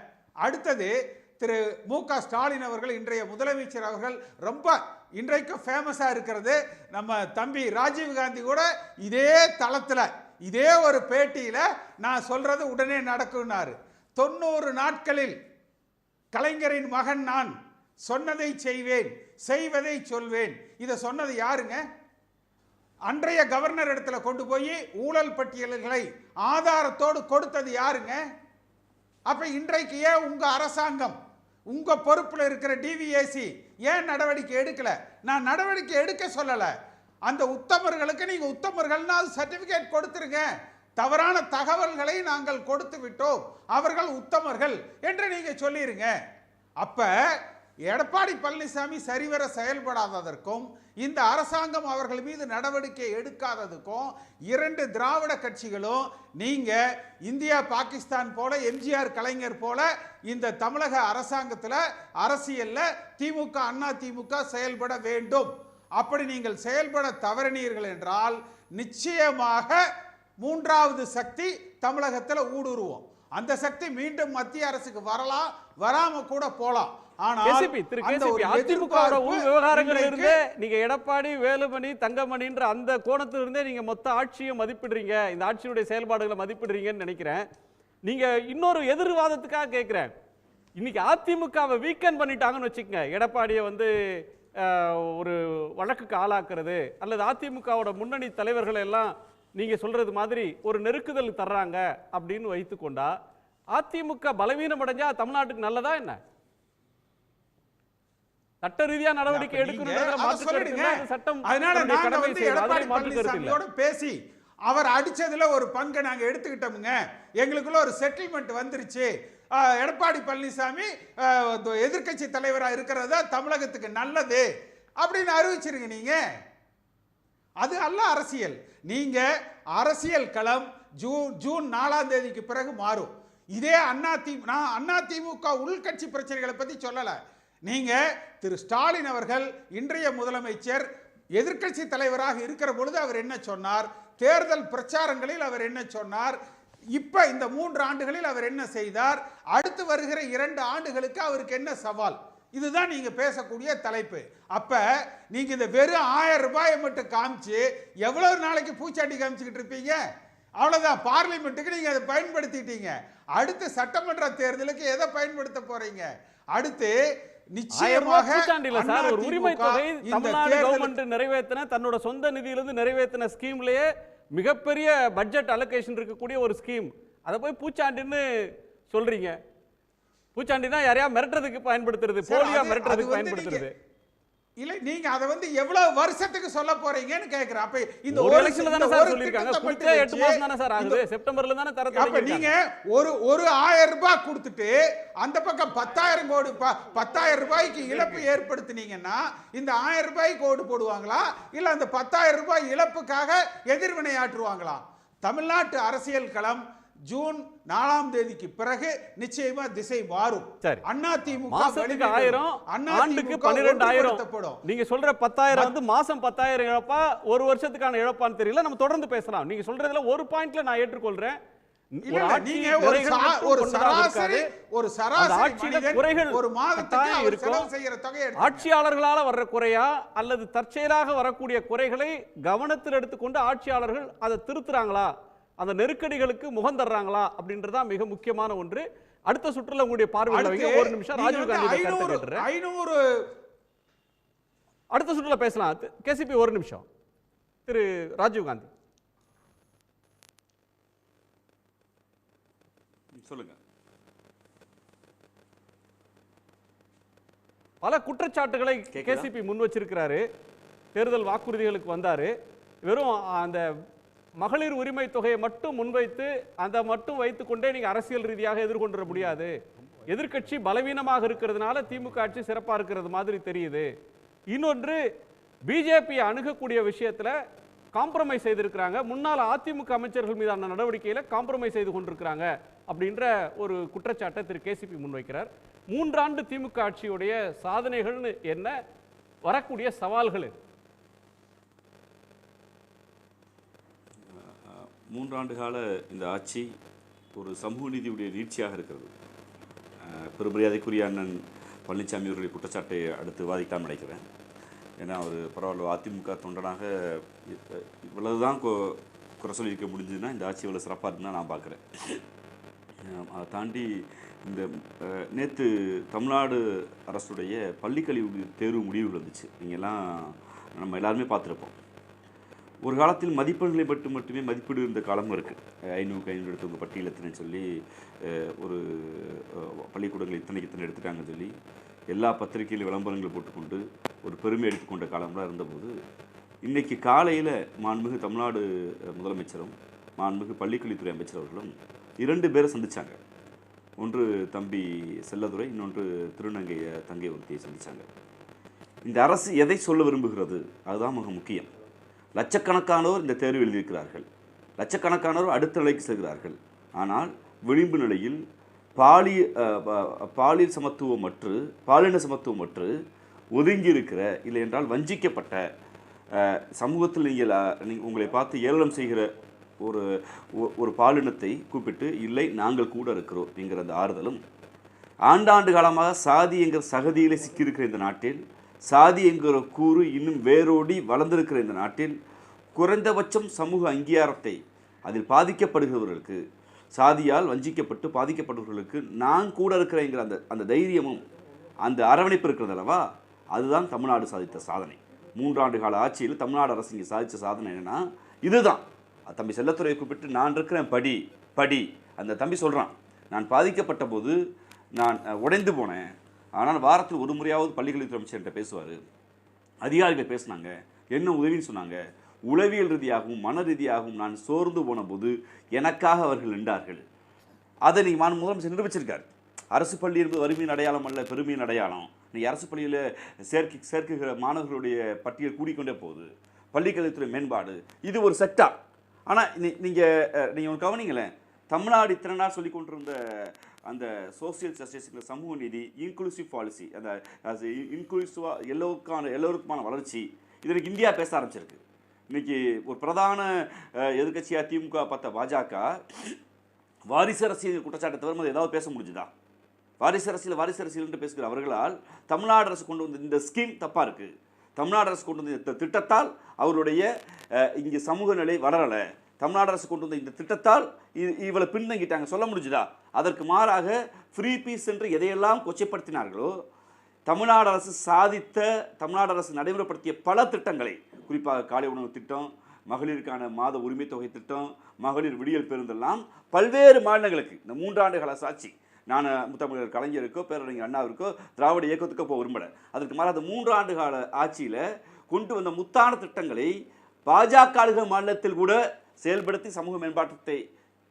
அடுத்தது திரு மு.க. ஸ்டாலின் அவர்கள், இன்றைய முதலமைச்சர் அவர்கள், ரொம்ப இன்றைக்கும் ஃபேமஸாக இருக்கிறது நம்ம தம்பி ராஜீவ்காந்தி கூட இதே தளத்தில் இதே ஒரு பேட்டியில் நான் சொல்றது உடனே நடக்கும்னாரு. 90 நாட்களில் கலைஞரின் மகன் நான் சொன்னதை செய்வேன், செய்வதை சொல்வேன். இதை சொன்னது யாருங்க? அன்றைய கவர்னர் இடத்துல கொண்டு போய் ஊழல் பட்டியல்களை ஆதாரத்தோடு கொடுத்தது யாருங்க? அப்ப இன்றைக்கு ஏன் உங்க அரசாங்கம், உங்க பொறுப்புல இருக்கிற டிவிஏசி ஏன் நடவடிக்கை எடுக்கல? நான் நடவடிக்கை எடுக்க சொல்லல. அந்த உத்தமர்களுக்கு நீங்க உத்தமர்கள்னா சர்டிபிகேட் கொடுத்துருங்க. தவறான தகவல்களை நாங்கள் கொடுத்து விட்டோம், அவர்கள் உத்தமர்கள் என்று நீங்க சொல்லிருங்க. அப்ப எடப்பாடி பழனிசாமி சரிவர செயல்படாததற்கும் இந்த அரசாங்கம் அவர்கள் மீது நடவடிக்கை எடுக்காததுக்கும் இரண்டு திராவிட கட்சிகளும் நீங்க இந்தியா பாகிஸ்தான் போல எம்ஜிஆர் கலைஞர் போல இந்த தமிழக அரசாங்கத்தில் அரசியல்ல திமுக அண்ணா திமுக செயல்பட வேண்டும். அப்படி நீங்கள் செயல்பட தவறினீர்கள் என்றால் நிச்சயமாக மூன்றாவது சக்தி தமிழகத்தில் ஊடுருவோம். அந்த சக்தி மீண்டும் மத்திய அரசுக்கு வரலாம், வராம கூட போலாம். அதிமுக விவகாரங்கள்ல இருந்தே நீங்க எடப்பாடி, வேலுமணி, தங்கமணின்ற அந்த கோணத்துல இருந்தே நீங்க மொத்த ஆட்சியை மதிப்பிடுறீங்க, இந்த ஆட்சியுடைய செயல்பாடுகளை மதிப்பிடுறீங்கன்னு நினைக்கிறேன். நீங்க இன்னொரு எதிர்வாதத்துக்காக கேட்கிறேன். இன்னைக்கு அதிமுகவை வீக்கெண்ட் பண்ணிட்டாங்கன்னு வச்சுக்கங்க, எடப்பாடியை வந்து ஒரு வழக்குக்கு ஆளாக்குறது அல்லது அதிமுகவோட முன்னணி தலைவர்கள் எல்லாம் நீங்க சொல்றது மாதிரி ஒரு நெருக்குதல் தர்றாங்க அப்படின்னு வைத்துக்கொண்டா அதிமுக பலவீனம் அடைஞ்சா தமிழ்நாட்டுக்கு நல்லதா என்ன? சட்ட ரீதியா நடவடிக்கை எடுக்கணும். சட்டம் பேசி அவர் அடிச்சதுல ஒரு பங்கு நாங்க எடுத்துக்கிட்டோமுங்க. எங்களுக்குள்ள ஒரு செட்டில்மெண்ட் வந்துருச்சு. எடப்பாடி பழனிசாமி எதிர்கட்சி தலைவரா இருக்கிறதா தமிழகத்துக்கு நல்லது அப்படின்னு அறிவிச்சிருங்க. நீங்க அது அல்ல அரசியல். நீங்க அரசியல் களம் ஜூன் 4ஆம் தேதிக்கு பிறகு மாறும். இதே அதிமுக உள்கட்சி பிரச்சனைகளை பத்தி சொல்லல. நீங்க திரு ஸ்டாலின் அவர்கள் இன்றைய முதலமைச்சர் எதிர்க்கட்சி தலைவராக இருக்கிற பொழுது அவர் என்ன சொன்னார், தேர்தல் பிரச்சாரங்களில் அவர் என்ன சொன்னார், இப்ப இந்த 3 ஆண்டுகளில் அவர் என்ன செய்தார், அடுத்து வருகிற 2 ஆண்டுகளுக்கு அவருக்கு என்ன சவால், இதுதான் நீங்க பேசக்கூடிய தலைப்பு. அப்ப நீங்க இந்த வெறும் 1000 ரூபாயை மட்டும் காமிச்சு எவ்வளவு நாளைக்கு பூச்சாண்டி காமிச்சுக்கிட்டு இருப்பீங்க? அவ்வளவுதான். பார்லிமெண்ட்டுக்கு நீங்க அதை பயன்படுத்திட்டீங்க. அடுத்து சட்டமன்ற தேர்தலுக்கு எதை பயன்படுத்த போறீங்க? அடுத்து நிச்சயமாக ஒரு உரிமை தொகை தமிழ்நாடு கவர்மெண்ட் நிறைவேற்றின தன்னோட சொந்த நிதியிலிருந்து நிறைவேற்றின ஸ்கீம்லயே மிகப்பெரிய பட்ஜெட் அலோகேஷன் இருக்கக்கூடிய ஒரு ஸ்கீம், அதை போய் பூச்சாண்டின்னு சொல்றீங்க. பூச்சாண்டினா யாரையா மிரட்டுறதுக்கு பயன்படுத்துறது, போலியா மிரட்டுறதுக்கு பயன்படுத்துறது இல்ல. நீங்க அதை வந்து எவ்வளவு வருஷத்துக்கு சொல்ல போறீங்கன்னு கேக்குறேன். அப்ப இந்த ஒரு எலெக்ஷன்ல தான சார் சொல்லிருக்காங்க, குடிச்ச 8 மாசம் தான சார் ஆகுது, செப்டம்பர்ல தான தர தொடங்கிருக்காங்க. அப்ப நீங்க ஒரு 1000 ரூபாய் கொடுத்துட்டு அந்த பக்கம் 10,000 கோடி 10,000 ரூபாய்க்கு இழப்பு ஏற்படுத்தினீங்கன்னா இந்த 1000 ரூபாய்க்கு ஓடு போடுவாங்களா, இல்ல அந்த 10,000 ரூபாய் இழப்புக்காக எதிர்வினை ஆற்றுவாங்களா? தமிழ்நாட்டு அரசியல் களம் ஜூன் 4ஆம் தேதிக்கு பிறகு நிச்சயமா திசை மாறும். அதிமுக மாசத்துக்கு 1000, ஆண்டுக்கு 12,000. நீங்க சொல்ற 10,000 வந்து மாசம் 10,000 இழப்பா, ஒரு வருஷத்துக்கான இழப்பான்னு தெரியல. நம்ம தொடர்ந்து பேசலாம். நீங்க சொல்றதுல ஒரு பாயிண்ட்ல நான் ஏற்றுக்கொள்றேன். ஆட்சியாளர்களால வர்ற குறையா அல்லது தற்செயலாக வரக்கூடிய குறைகளை கவனத்தில் எடுத்துக்கொண்டு ஆட்சியாளர்கள் அதை திருத்துறாங்களா, அந்த நெருக்கடிகளுக்கு முகம் தர்றாங்களா அப்படின்றதா மிக முக்கியமான ஒன்று. அடுத்த சுற்றுல உங்களுடைய பார்வையில ஒரு நிமிஷம் ராஜீவ் காந்தி அடுத்த சுற்றுல பேசலாம். கேசிபி ஒரு நிமிஷம். திரு ராஜீவ் காந்தி சொல்லுங்க. பல குற்றச்சாட்டுகளை கேசிபி முன் வச்சிருக்கிறாரு. தேர்தல் வாக்குறுதிகளுக்கு வந்தாரு. வெறும் அந்த மகளிர் உரிமை தொகையை மட்டும் முன்வைத்து அதை மட்டும் வைத்துக்கொண்டே நீங்க அரசியல் ரீதியாக எதிர்கொண்டு முடியாது. எதிர்க்கட்சி பலவீனமாக இருக்கிறதுனால திமுக ஆட்சி சிறப்பா இருக்கிறது மாதிரி தெரியுது. இன்னொன்று, பிஜேபி அணுகக்கூடிய விஷயத்துல காம்ப்ரமைஸ் செய்திருக்கிறாங்க. முன்னாள் அதிமுக அமைச்சர்கள் மீதான நடவடிக்கையில காம்ப்ரமைஸ் செய்து கொண்டிருக்கிறாங்க அப்படின்ற ஒரு குற்றச்சாட்டை திரு கேசிபி முன்வைக்கிறார். 3 ஆண்டு திமுக ஆட்சியுடைய சாதனைகள்னு என்ன, வரக்கூடிய சவால்கள்? 3 ஆண்டு கால இந்த ஆட்சி ஒரு சமூக நீதியுடைய நீட்சியாக இருக்கிறது. பெருமரியாதைக்குரிய அண்ணன் பழனிசாமி அவர்களுடைய குற்றச்சாட்டை அடுத்து வாதிக்கலாம் நினைக்கிறேன். ஏன்னா அவர் பரவாயில்ல அதிமுக தொண்டனாக இவ்வளவுதான் குறை சொல்லியிருக்க முடிஞ்சதுன்னா இந்த ஆட்சி இவ்வளோ சிறப்பாக இருக்குன்னு நான் பார்க்குறேன். அதை தாண்டி இந்த நேற்று தமிழ்நாடு அரசுடைய பள்ளிக்கல்வி தேர்வு முடிவுகள் வந்துச்சு. நீங்கள்லாம் நம்ம எல்லாருமே பார்த்துருப்போம். ஒரு காலத்தில் மதிப்பெண்களை மட்டுமே மதிப்பீடு இருந்த காலமும் இருக்குது. 500 எடுத்தவங்க பட்டியல் எத்தனைன்னு சொல்லி ஒரு பள்ளிக்கூடங்கள் இத்தனை எடுத்துட்டாங்கன்னு சொல்லி எல்லா பத்திரிகையிலும் விளம்பரங்களை போட்டுக்கொண்டு ஒரு பெருமை எடுத்துக்கொண்ட காலம்லாம் இருந்தபோது இன்றைக்கி காலையில் மாண்புமிகு தமிழ்நாடு முதலமைச்சரும் மாண்புமிகு பள்ளிக்கல்வித்துறை அமைச்சர் அவர்களும் 2 பேரை சந்தித்தாங்க. ஒன்று தம்பி செல்லதுரை, இன்னொன்று திருநங்கை தங்கை ஒருத்தியை சந்தித்தாங்க. இந்த அரசு எதை சொல்ல விரும்புகிறது அதுதான் மிக முக்கியம். லட்சக்கணக்கானோர் இந்த தேர்வு எழுதியிருக்கிறார்கள், லட்சக்கணக்கானோர் அடுத்த நிலைக்கு செல்கிறார்கள். ஆனால் விளிம்பு நிலையில் பாலியல் சமத்துவமற்று பாலின சமத்துவமற்று ஒதுங்கி இருக்கிற, இல்லை என்றால் வஞ்சிக்கப்பட்ட சமூகத்தில் நீங்கள் உங்களை பார்த்து ஏளனம் செய்கிற ஒரு பாலினத்தை கூப்பிட்டு இல்லை நாங்கள் கூட இருக்கிறோம் என்கிற அந்த ஆறுதலும், ஆண்டாண்டு காலமாக சாதி என்கிற சகதியிலே சிக்கியிருக்கிற இந்த நாட்டில், சாதி என்கிற கூறு இன்னும் வேரோடி வளர்ந்திருக்கிற இந்த நாட்டில் குறைந்தபட்சம் சமூக அங்கீகாரத்தை அதில் பாதிக்கப்படுகிறவர்களுக்கு, சாதியால் வஞ்சிக்கப்பட்டு பாதிக்கப்படுபவர்களுக்கு நான் கூட இருக்கிறேங்கிற அந்த தைரியமும் அந்த அரவணைப்பு இருக்கிறது அல்லவா, அதுதான் தமிழ்நாடு சாதித்த சாதனை. 3 ஆண்டு கால ஆட்சியில் தமிழ்நாடு அரசு இங்கே சாதித்த சாதனை என்னென்னா இதுதான். தம்பி செல்லத்துறையை கூப்பிட்டு நான் இருக்கிறேன் படி அந்த தம்பி சொல்கிறான், நான் பாதிக்கப்பட்ட போது நான் உடைந்து போனேன், ஆனால் வாரத்தில் ஒரு முறையாவது பள்ளிக்கல்வித்துறை அமைச்சர்கிட்ட பேசுவார், அதிகாரிகள் பேசினாங்க, என்ன உதவின்னு சொன்னாங்க, உளவியல் ரீதியாகவும் மன ரீதியாகவும் நான் சோர்ந்து போன போது எனக்காக அவர்கள் நின்றார்கள். அதை நீங்கள் முதலமைச்சர் நிரூபிச்சிருக்கார். அரசு பள்ளி என்பது வறுமையின் அடையாளம் அல்ல, பெருமையின் அடையாளம். நீங்கள் அரசு பள்ளியில் சேர்க்குகிற மாணவர்களுடைய பட்டியல் கூடிக்கொண்டே போகுது. பள்ளிக்கல்வித்துறை மேம்பாடு இது ஒரு செக்டார். ஆனால் நீங்கள் கவனிங்களேன், தமிழ்நாடு இத்தனை நாள் சொல்லி கொண்டிருந்த அந்த சோசியல் ஜஸ்டிஸ், சமூக நீதி, இன்க்ளூசிவ் பாலிசி, அந்த இன்க்ளூசிவாக எல்லோருக்குமான வளர்ச்சி, இதற்கு இந்தியா பேச ஆரம்பிச்சிருக்கு. இன்றைக்கி ஒரு பிரதான எதிர்கட்சியாக திமுக பார்த்த பாஜக வாரிசு அரசியல் குற்றச்சாட்டை தவிர ஏதாவது பேச முடிஞ்சுதா? வாரிசு அரசியல் என்று பேசுகிற அவர்களால் தமிழ்நாடு அரசு கொண்டு வந்த இந்த ஸ்கீம் தப்பாக இருக்குது, தமிழ்நாடு அரசு கொண்டு வந்த இந்த திட்டத்தால் அவருடைய இங்கே சமூக நிலை வளரலை, தமிழ்நாடு அரசு கொண்டு வந்த இந்த திட்டத்தால் இவளை பின்தங்கிட்டாங்க சொல்ல முடிஞ்சுதா? அதற்கு மாறாக ஃப்ரீ பீஸ் என்று எதையெல்லாம் கொச்சைப்படுத்தினார்களோ, தமிழ்நாடு அரசு நடைமுறைப்படுத்திய பல திட்டங்களை, குறிப்பாக காலை உணவு திட்டம், மகளிருக்கான மாத உரிமை தொகை திட்டம், மகளிர் விடியல் பேருந்தெல்லாம் பல்வேறு மாநிலங்களுக்கு இந்த 3 ஆண்டு கால சாட்சி. நான் முத்தமிழர் கலைஞருக்கோ பேரறிஞர் அண்ணாவிற்கோ திராவிட இயக்கத்துக்கோ போக விரும்பலை. அதற்கு மாறாக அந்த 3 ஆண்டு கால ஆட்சியில் கொண்டு வந்த முத்தான திட்டங்களை பாஜக மாநிலத்தில் கூட செயல்படுத்தி சமூக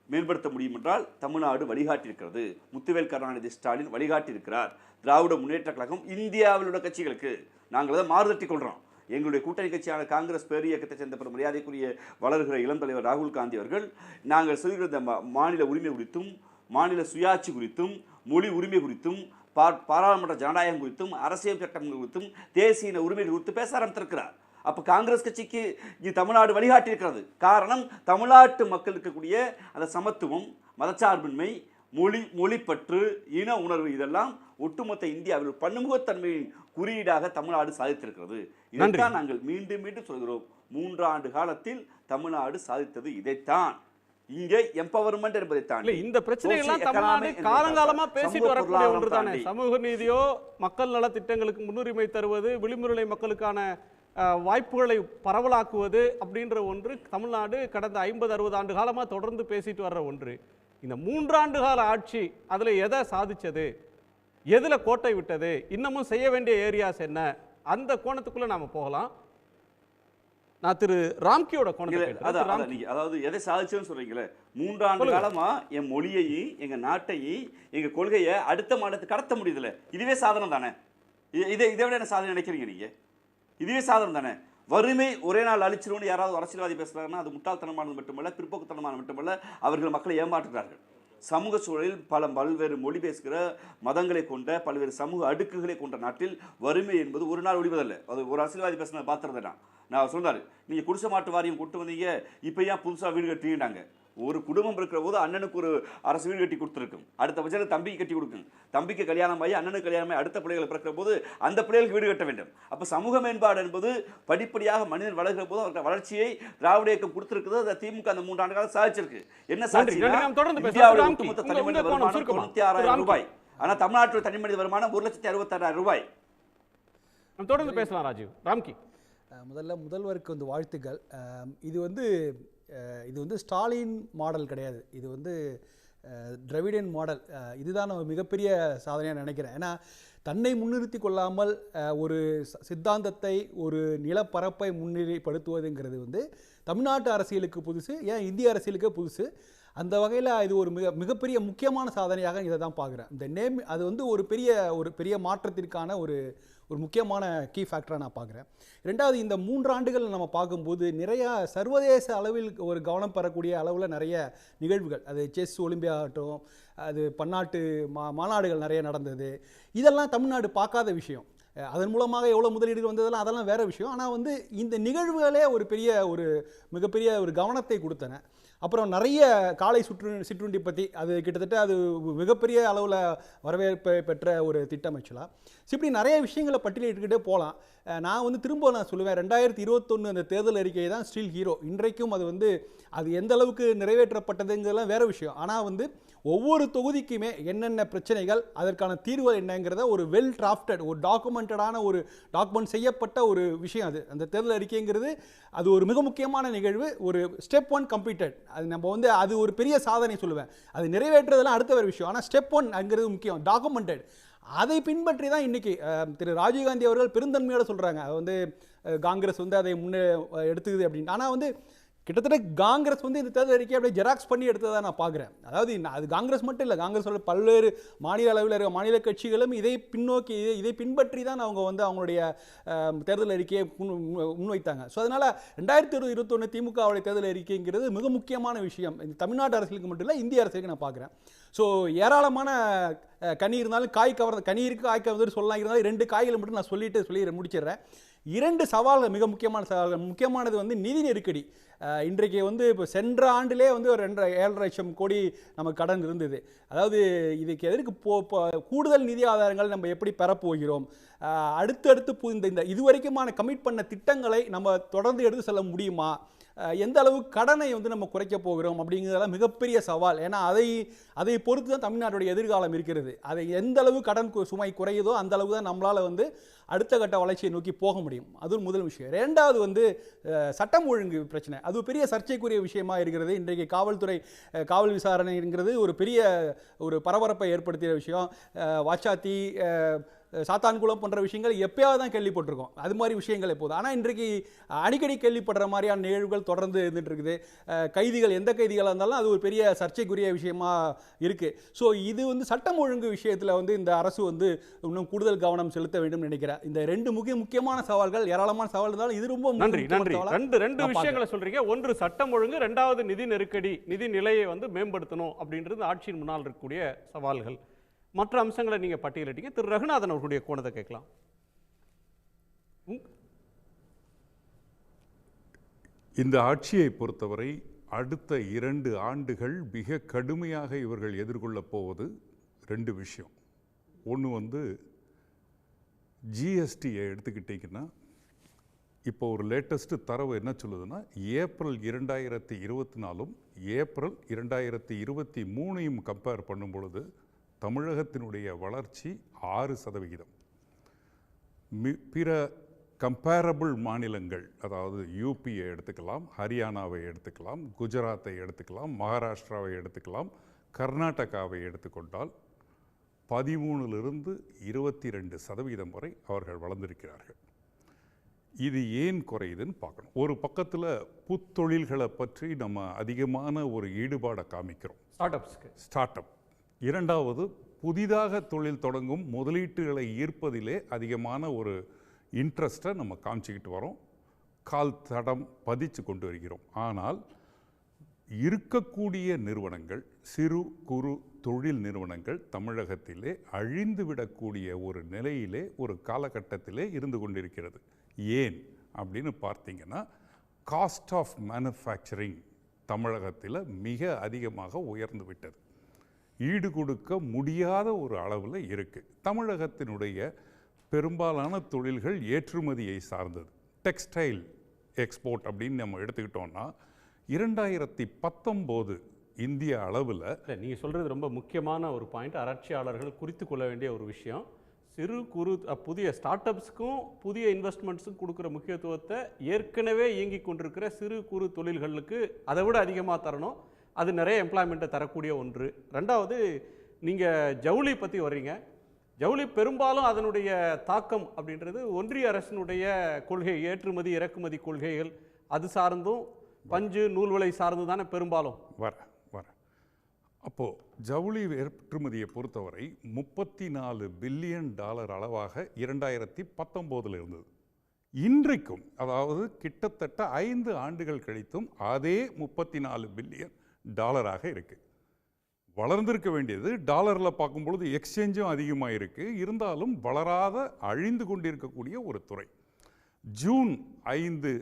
மேம்படுத்த முடியும் என்றால் தமிழ்நாடு வழிகாட்டியிருக்கிறது. முத்துவேல் கருணாநிதி ஸ்டாலின் வழிகாட்டியிருக்கிறார். திராவிட முன்னேற்ற கழகம் இந்தியாவில் உள்ள கட்சிகளுக்கு நாங்கள் அதை மாறுதட்டி கொள்கிறோம். எங்களுடைய கூட்டணி கட்சியான காங்கிரஸ் பேர் இயக்கத்தை சேர்ந்த பெரும் மரியாதைக்குரிய வளர்கிற இளம் தலைவர் ராகுல் காந்தி அவர்கள் நாங்கள் சொல்கிற இந்த மாநில உரிமை குறித்தும், மாநில சுயாட்சி குறித்தும், மொழி உரிமை குறித்தும், பாராளுமன்ற ஜனநாயகம் குறித்தும், அரசியல் சட்டங்கள் குறித்தும், தேசிய உரிமைகள் குறித்து பேச ஆரம்பித்திருக்கிறார். அப்போ காங்கிரஸ் கட்சிக்கு இது தமிழ்நாடு வழிகாட்டியிருக்கிறது. காரணம், தமிழ்நாட்டு மக்கள் இருக்கக்கூடிய அந்த சமத்துவம், மதச்சார்பின்மை, மொழிப்பற்று, இன உணர்வு, இதெல்லாம் ஒட்டுமொத்த இந்தியாவில் பன்முகத்தன்மையின் குறியீடாக தமிழ்நாடு சாதித்திருக்கிறது. இதைத்தான் நாங்கள் மீண்டும் மீண்டும் சொல்கிறோம். 3 ஆண்டு காலத்தில் தமிழ்நாடு சாதித்தது இதைத்தான். இங்கே எம்பவர்மெண்ட் என்பதை தாண்டி இந்த பிரச்சனைகள்லாம் தமிழ்நாடு காலங்காலமா பேசிட்டு வரக்கூடிய ஒன்று தானே. சமூக நீதியோ, மக்கள் நல திட்டங்களுக்கு முன்னுரிமை தருவது, விளிம்புநிலை மக்களுக்கான வாய்ப்புகளை பரவலாக்குவது அப்படின்ற ஒன்று தமிழ்நாடு கடந்த 50-60 ஆண்டு காலமாக தொடர்ந்து பேசிட்டு வர்ற ஒன்று. இந்த 3 ஆண்டு கால ஆட்சி அதில் எதை சாதிச்சது, எதில் கோட்டை விட்டது, இன்னமும் செய்ய வேண்டிய ஏரியாஸ் என்ன, அந்த கோணத்துக்குள்ளே நாம் போகலாம். நான் திரு ராம்கியோட கோணத்தை அதாவது எதை சாதிச்சுன்னு சொல்றீங்களே, 3 ஆண்டு காலமா என் மொழியையும் எங்க நாட்டையும் எங்க கொள்கையை அடுத்த மாநிலத்துக்கு கடத்த முடியுதுல, இதுவே சாதனை தானே. இதை விட என்ன சாதனை நினைக்கிறீங்க நீங்க? இதுவே சாதனை தானே. வறுமை ஒரே நாள் அழிச்சிருவோன்னு யாராவது அரசியல்வாதி பேசுறாங்கன்னா அது முட்டாள்தனமானது மட்டுமல்ல, பிற்போக்குத்தனமானது மட்டுமல்ல, அவர்கள் மக்களை ஏமாற்றுகிறார்கள். சமூக சூழலில் பல்வேறு மொழி பேசுகிற, மதங்களை கொண்ட, பல்வேறு சமூக அடுக்குகளை கொண்ட நாட்டில் வறுமை என்பது ஒரு நாள் ஒழிவதில்லை. அது ஒரு அரசியல்வாதி பேசின பார்த்துருந்தேன் நான் சொல்றாரு, நீங்கள் குடிசை மாட்டு வாரியம் கொண்டு வந்தீங்க, இப்போ ஏன் புதுசாக வீடு கட்டுறீங்கன்னாங்க. ஒரு குடும்பம் இருக்கிற போது அண்ணனுக்கு ஒரு அரசு வீடு கட்டி கொடுத்துருக்கும், அடுத்த பட்சத்தில் தம்பிக்கு கட்டி கொடுக்கும், தம்பிக்கு கல்யாணம் ஆகி அண்ணனுக்கு கல்யாணம் ஆகி அடுத்த பிள்ளைகளை பிறக்கிற போது அந்த பிள்ளைகளுக்கு வீடு கட்ட வேண்டும். அப்போ சமூக மேம்பாடு என்பது படிப்படியாக மனிதன் வளர்கிற போது அவருக்கு வளர்ச்சியை திராவிட இயக்கம் கொடுத்திருக்குது. அதை திமுக அந்த 3 ஆண்டு காலம் சாதிச்சிருக்கு. என்ன சாட்சி? இந்தியாவுடைய ஒட்டுமொத்த தனிமனித வருமானம் 96,000 ரூபாய். ஆனால் தமிழ்நாட்டில் தனிமனித வருமானம் 1,66,000 ரூபாய். தொடர்ந்து பேசலாம் ராஜீவ். ராம்கி, முதல்ல முதல்வருக்கு வந்து வாழ்த்துக்கள். இது வந்து ஸ்டாலின் மாடல் கிடையாது, இது வந்து திராவிடன் மாடல். இதுதான் நம்ம மிகப்பெரிய சாதனையாக நினைக்கிறேன். ஏன்னா தன்னை முன்னிறுத்தி கொள்ளாமல் ஒரு சித்தாந்தத்தை, ஒரு நிலப்பரப்பை முன்னிலைப்படுத்துவதுங்கிறது வந்து தமிழ்நாட்டு அரசியலுக்கு புதுசு, ஏன் இந்திய அரசியலுக்கே புதுசு. அந்த வகையில் இது ஒரு மிகப்பெரிய முக்கியமான சாதனையாக இதை தான் பார்க்குறேன். இந்த நேம் அது வந்து ஒரு பெரிய மாற்றத்திற்கான ஒரு முக்கியமான கீ ஃபேக்டராக நான் பார்க்குறேன். ரெண்டாவது, இந்த 3 ஆண்டுகள் நம்ம பார்க்கும்போது நிறையா சர்வதேச அளவில் ஒரு கவனம் பெறக்கூடிய அளவில் நிறைய நிகழ்வுகள், அது செஸ் ஒலிம்பியா ஆகட்டும், அது பன்னாட்டு மாநாடுகள் நிறைய நடந்தது. இதெல்லாம் தமிழ்நாடு பார்க்காத விஷயம். அதன் மூலமாக எவ்வளோ முதலீடுகள் வந்ததெல்லாம் அதெல்லாம் வேறு விஷயம். ஆனால் வந்து இந்த நிகழ்வுகளே ஒரு மிகப்பெரிய ஒரு கவனத்தை கொடுத்தன. அப்புறம் நிறைய காலை சிற்றுண்டி பற்றி அது கிட்டத்தட்ட அது மிகப்பெரிய அளவில் வரவேற்பை பெற்ற ஒரு திட்டம் ஆக்சுவலாக. இப்படி நிறைய விஷயங்களை பட்டியலிட்டுக்கிட்டே போகலாம். நான் வந்து திரும்ப நான் சொல்லுவேன், 2021 அந்த தேர்தல் அறிக்கை தான் ஸ்டில் ஹீரோ. இன்றைக்கும் அது எந்த அளவுக்கு நிறைவேற்றப்பட்டதுங்கிறதுலாம் வேறு விஷயம். ஆனால் வந்து ஒவ்வொரு தொகுதிக்குமே என்னென்ன பிரச்சனைகள், அதற்கான தீர்வு என்னங்கிறத ஒரு வெல் டிராஃப்டட், ஒரு டாக்குமெண்ட் செய்யப்பட்ட ஒரு விஷயம். அந்த தேர்தல் அறிக்கைங்கிறது அது ஒரு மிக முக்கியமான நிகழ்வு. ஒரு ஸ்டெப் 1 கம்ப்ளீட்டட். அது நம்ம வந்து அது ஒரு பெரிய சாதனை சொல்லுவேன். அது நிறைவேற்றுறதெல்லாம் அடுத்த வேறு விஷயம். ஆனால் ஸ்டெப் 1ங்கிறது முக்கியம், டாக்குமெண்டட். அதை பின்பற்றி தான் இன்றைக்கி திரு ராஜீவ்காந்தி அவர்கள் பெருந்தன்மையோடு சொல்கிறாங்க. அது வந்து காங்கிரஸ் வந்து அதை முன்னே எடுத்துக்குது அப்படின்னு. ஆனால் வந்து கிட்டத்தட்ட காங்கிரஸ் வந்து இந்த தேர்தல் அறிக்கையை அப்படியே ஜெராக்ஸ் பண்ணி எடுத்ததாக நான் பார்க்குறேன். அதாவது அது காங்கிரஸ் மட்டும் இல்லை, காங்கிரஸோட பல்வேறு மாநில அளவில் இருக்கிற மாநில கட்சிகளும் இதை பின்பற்றி தான் அவங்க வந்து அவங்களுடைய தேர்தல் அறிக்கையை முன்வைத்தாங்க. ஸோ அதனால் 2021 திமுகவுடைய தேர்தல் அறிக்கைங்கிறது மிக முக்கியமான விஷயம். இந்த தமிழ்நாடு அரசியலுக்கு மட்டும் இல்லை, இந்திய அரசியலுக்கு நான் பார்க்குறேன். ஸோ ஏராளமான கனி இருந்தாலும் காய் கவர்ந்த கனி இருக்குது, காய் கவர்ந்து சொல்லலாம். இருந்தாலும் 2 காய்களை மட்டும் நான் சொல்லி முடிச்சிடுறேன். 2 சவால்கள், மிக முக்கியமான சவால்கள். முக்கியமானது வந்து நிதி நெருக்கடி. இன்றைக்கு வந்து இப்போ சென்ற ஆண்டிலே வந்து ஒரு 7.5 லட்சம் கோடி நமக்கு கடன் இருந்தது. அதாவது இதுக்கு எதற்கு கூடுதல் நிதி ஆதாரங்கள் நம்ம எப்படி பெறப்போகிறோம், அடுத்தடுத்து இந்த இதுவரைக்குமான கமிட் பண்ண திட்டங்களை நம்ம தொடர்ந்து எடுத்து செல்ல முடியுமா, எந்த அளவு கடனை வந்து நம்ம குறைக்க போகிறோம் அப்படிங்கிறதெல்லாம் மிகப்பெரிய சவால். ஏன்னா அதை பொறுத்து தான் தமிழ்நாட்டுடைய எதிர்காலம் இருக்கிறது. அதை எந்த அளவு கடன் சுமை குறையுதோ அந்த அளவு தான் நம்மளால் வந்து அடுத்த கட்ட வளர்ச்சியை நோக்கி போக முடியும். அது முதல் விஷயம். 2வது வந்து சட்டம் ஒழுங்கு பிரச்சனை. அது பெரிய சர்ச்சைக்குரிய விஷயமா இருக்கிறது. இன்றைக்கு காவல் விசாரணைங்கிறது ஒரு பெரிய ஒரு பரபரப்பை ஏற்படுத்திய விஷயம். வாச்சாத்தி, சாத்தான்குளம் போன்ற விஷயங்கள் எப்பயாவது தான் கேள்விப்பட்டிருக்கோம். அது மாதிரி விஷயங்கள் எப்போது. ஆனால் இன்றைக்கு அடிக்கடி கேள்விப்படுற மாதிரியான நிகழ்வுகள் தொடர்ந்து இருந்துட்டு இருக்குது. கைதிகள், எந்த கைதிகளாக இருந்தாலும் அது ஒரு பெரிய சர்ச்சைக்குரிய விஷயமா இருக்குது. ஸோ இது வந்து சட்டம் ஒழுங்கு விஷயத்தில் வந்து இந்த அரசு வந்து இன்னும் கூடுதல் கவனம் செலுத்த வேண்டும் நினைக்கிறேன். இந்த 2 முக்கியமான சவால்கள், ஏராளமான சவால் இருந்தாலும் இது ரொம்ப நன்றி. ரெண்டு விஷயங்களை சொல்றீங்க. ஒன்று சட்டம் ஒழுங்கு, 2வது நிதி நெருக்கடி, நிதி நிலையை வந்து மேம்படுத்தணும் அப்படின்றது ஆட்சியின் முன்னால் இருக்கக்கூடிய சவால்கள். மற்ற அம்சங்களை நீங்க பட்டியலிட்டீங்க. திரு ரகுநாதன் அவர்களுடைய கோணத்தை கேட்கலாம். இந்த ஆட்சியை பொறுத்தவரை அடுத்த 2 ஆண்டுகள் மிக கடுமையாக இவர்கள் எதிர்கொள்ளப் போவது 2 விஷயம். ஒன்று வந்து ஜிஎஸ்டியை எடுத்துக்கிட்டிங்கன்னா, இப்போ ஒரு லேட்டஸ்ட் தரவு என்ன சொல்லுதுன்னா, ஏப்ரல் 2024 ஏப்ரல் 2023 கம்பேர் பண்ணும் பொழுது தமிழகத்தினுடைய வளர்ச்சி 6%. பிற கம்பேரபிள் மாநிலங்கள், அதாவது யூபியை எடுத்துக்கலாம், ஹரியானாவை எடுத்துக்கலாம், குஜராத்தை எடுத்துக்கலாம், மகாராஷ்டிராவை எடுத்துக்கலாம், கர்நாடகாவை எடுத்துக்கொண்டால் 13லிருந்து 22% வரை அவர்கள் வளர்ந்திருக்கிறார்கள். இது ஏன் குறையுதுன்னு பார்க்கணும். ஒரு பக்கத்தில் புத்தொழில்களை பற்றி நம்ம அதிகமான ஒரு ஈடுபாடை காமிக்கிறோம், ஸ்டார்ட் அப். 2வது, புதிதாக தொழில் தொடங்கும் முதலீட்டுகளை ஈர்ப்பதிலே அதிகமான ஒரு இன்ட்ரெஸ்ட்டை நம்ம காமிச்சிக்கிட்டு வரோம், கால் தடம் பதிச்சு கொண்டு வருகிறோம். ஆனால் இருக்கக்கூடிய நிறுவனங்கள், சிறு குறு தொழில் நிறுவனங்கள் தமிழகத்திலே அழிந்துவிடக்கூடிய ஒரு நிலையிலே, ஒரு காலகட்டத்திலே இருந்து கொண்டிருக்கிறது. ஏன் அப்படின்னு பார்த்தீங்கன்னா, காஸ்ட் ஆஃப் மேனுஃபேக்சரிங் தமிழகத்தில் மிக அதிகமாக உயர்ந்து விட்டது. ஈடு கொடுக்க முடியாத ஒரு அளவில் இருக்குது. தமிழகத்தினுடைய பெரும்பாலான தொழில்கள் ஏற்றுமதியை சார்ந்தது. டெக்ஸ்டைல் எக்ஸ்போர்ட் அப்படின்னு நம்ம எடுத்துக்கிட்டோம்னா 2019 இந்திய அளவில் நீங்கள் சொல்கிறது ரொம்ப முக்கியமான ஒரு பாயிண்ட். ஆராய்ச்சியாளர்கள் குறித்து கொள்ள வேண்டிய ஒரு விஷயம். சிறு குறு புதிய ஸ்டார்ட் அப்ஸுக்கும் புதிய இன்வெஸ்ட்மெண்ட்ஸுக்கும் கொடுக்குற முக்கியத்துவத்தை ஏற்கனவே இயங்கி கொண்டிருக்கிற சிறு குறு தொழில்களுக்கு அதை விட அதிகமாக தரணும். அது நிறைய எம்ப்ளாய்மெண்ட்டை தரக்கூடிய ஒன்று. ரெண்டாவது, நீங்கள் ஜவுளி பற்றி வர்றீங்க. ஜவுளி பெரும்பாலும் அதனுடைய தாக்கம் அப்படின்றது ஒன்றிய அரசினுடைய கொள்கை, ஏற்றுமதி இறக்குமதி கொள்கைகள் அது சார்ந்தும் பஞ்சு நூல் விலை சார்ந்து தானே பெரும்பாலும் வர. அப்போது ஜவுளி ஏற்றுமதியை பொறுத்தவரை $34 பில்லியன் அளவாக 2019 இருந்தது. இன்றைக்கும், அதாவது கிட்டத்தட்ட 5 ஆண்டுகள் கழித்தும் அதே $34 பில்லியன் இருக்குது. வளர்ந்திருக்க வேண்டியது டாலரில் பார்க்கும்பொழுது எக்ஸ்சேஞ்சும் அதிகமாக இருக்குது. இருந்தாலும் வளராத அழிந்து கொண்டிருக்கக்கூடிய ஒரு துறை. ஜூன் 5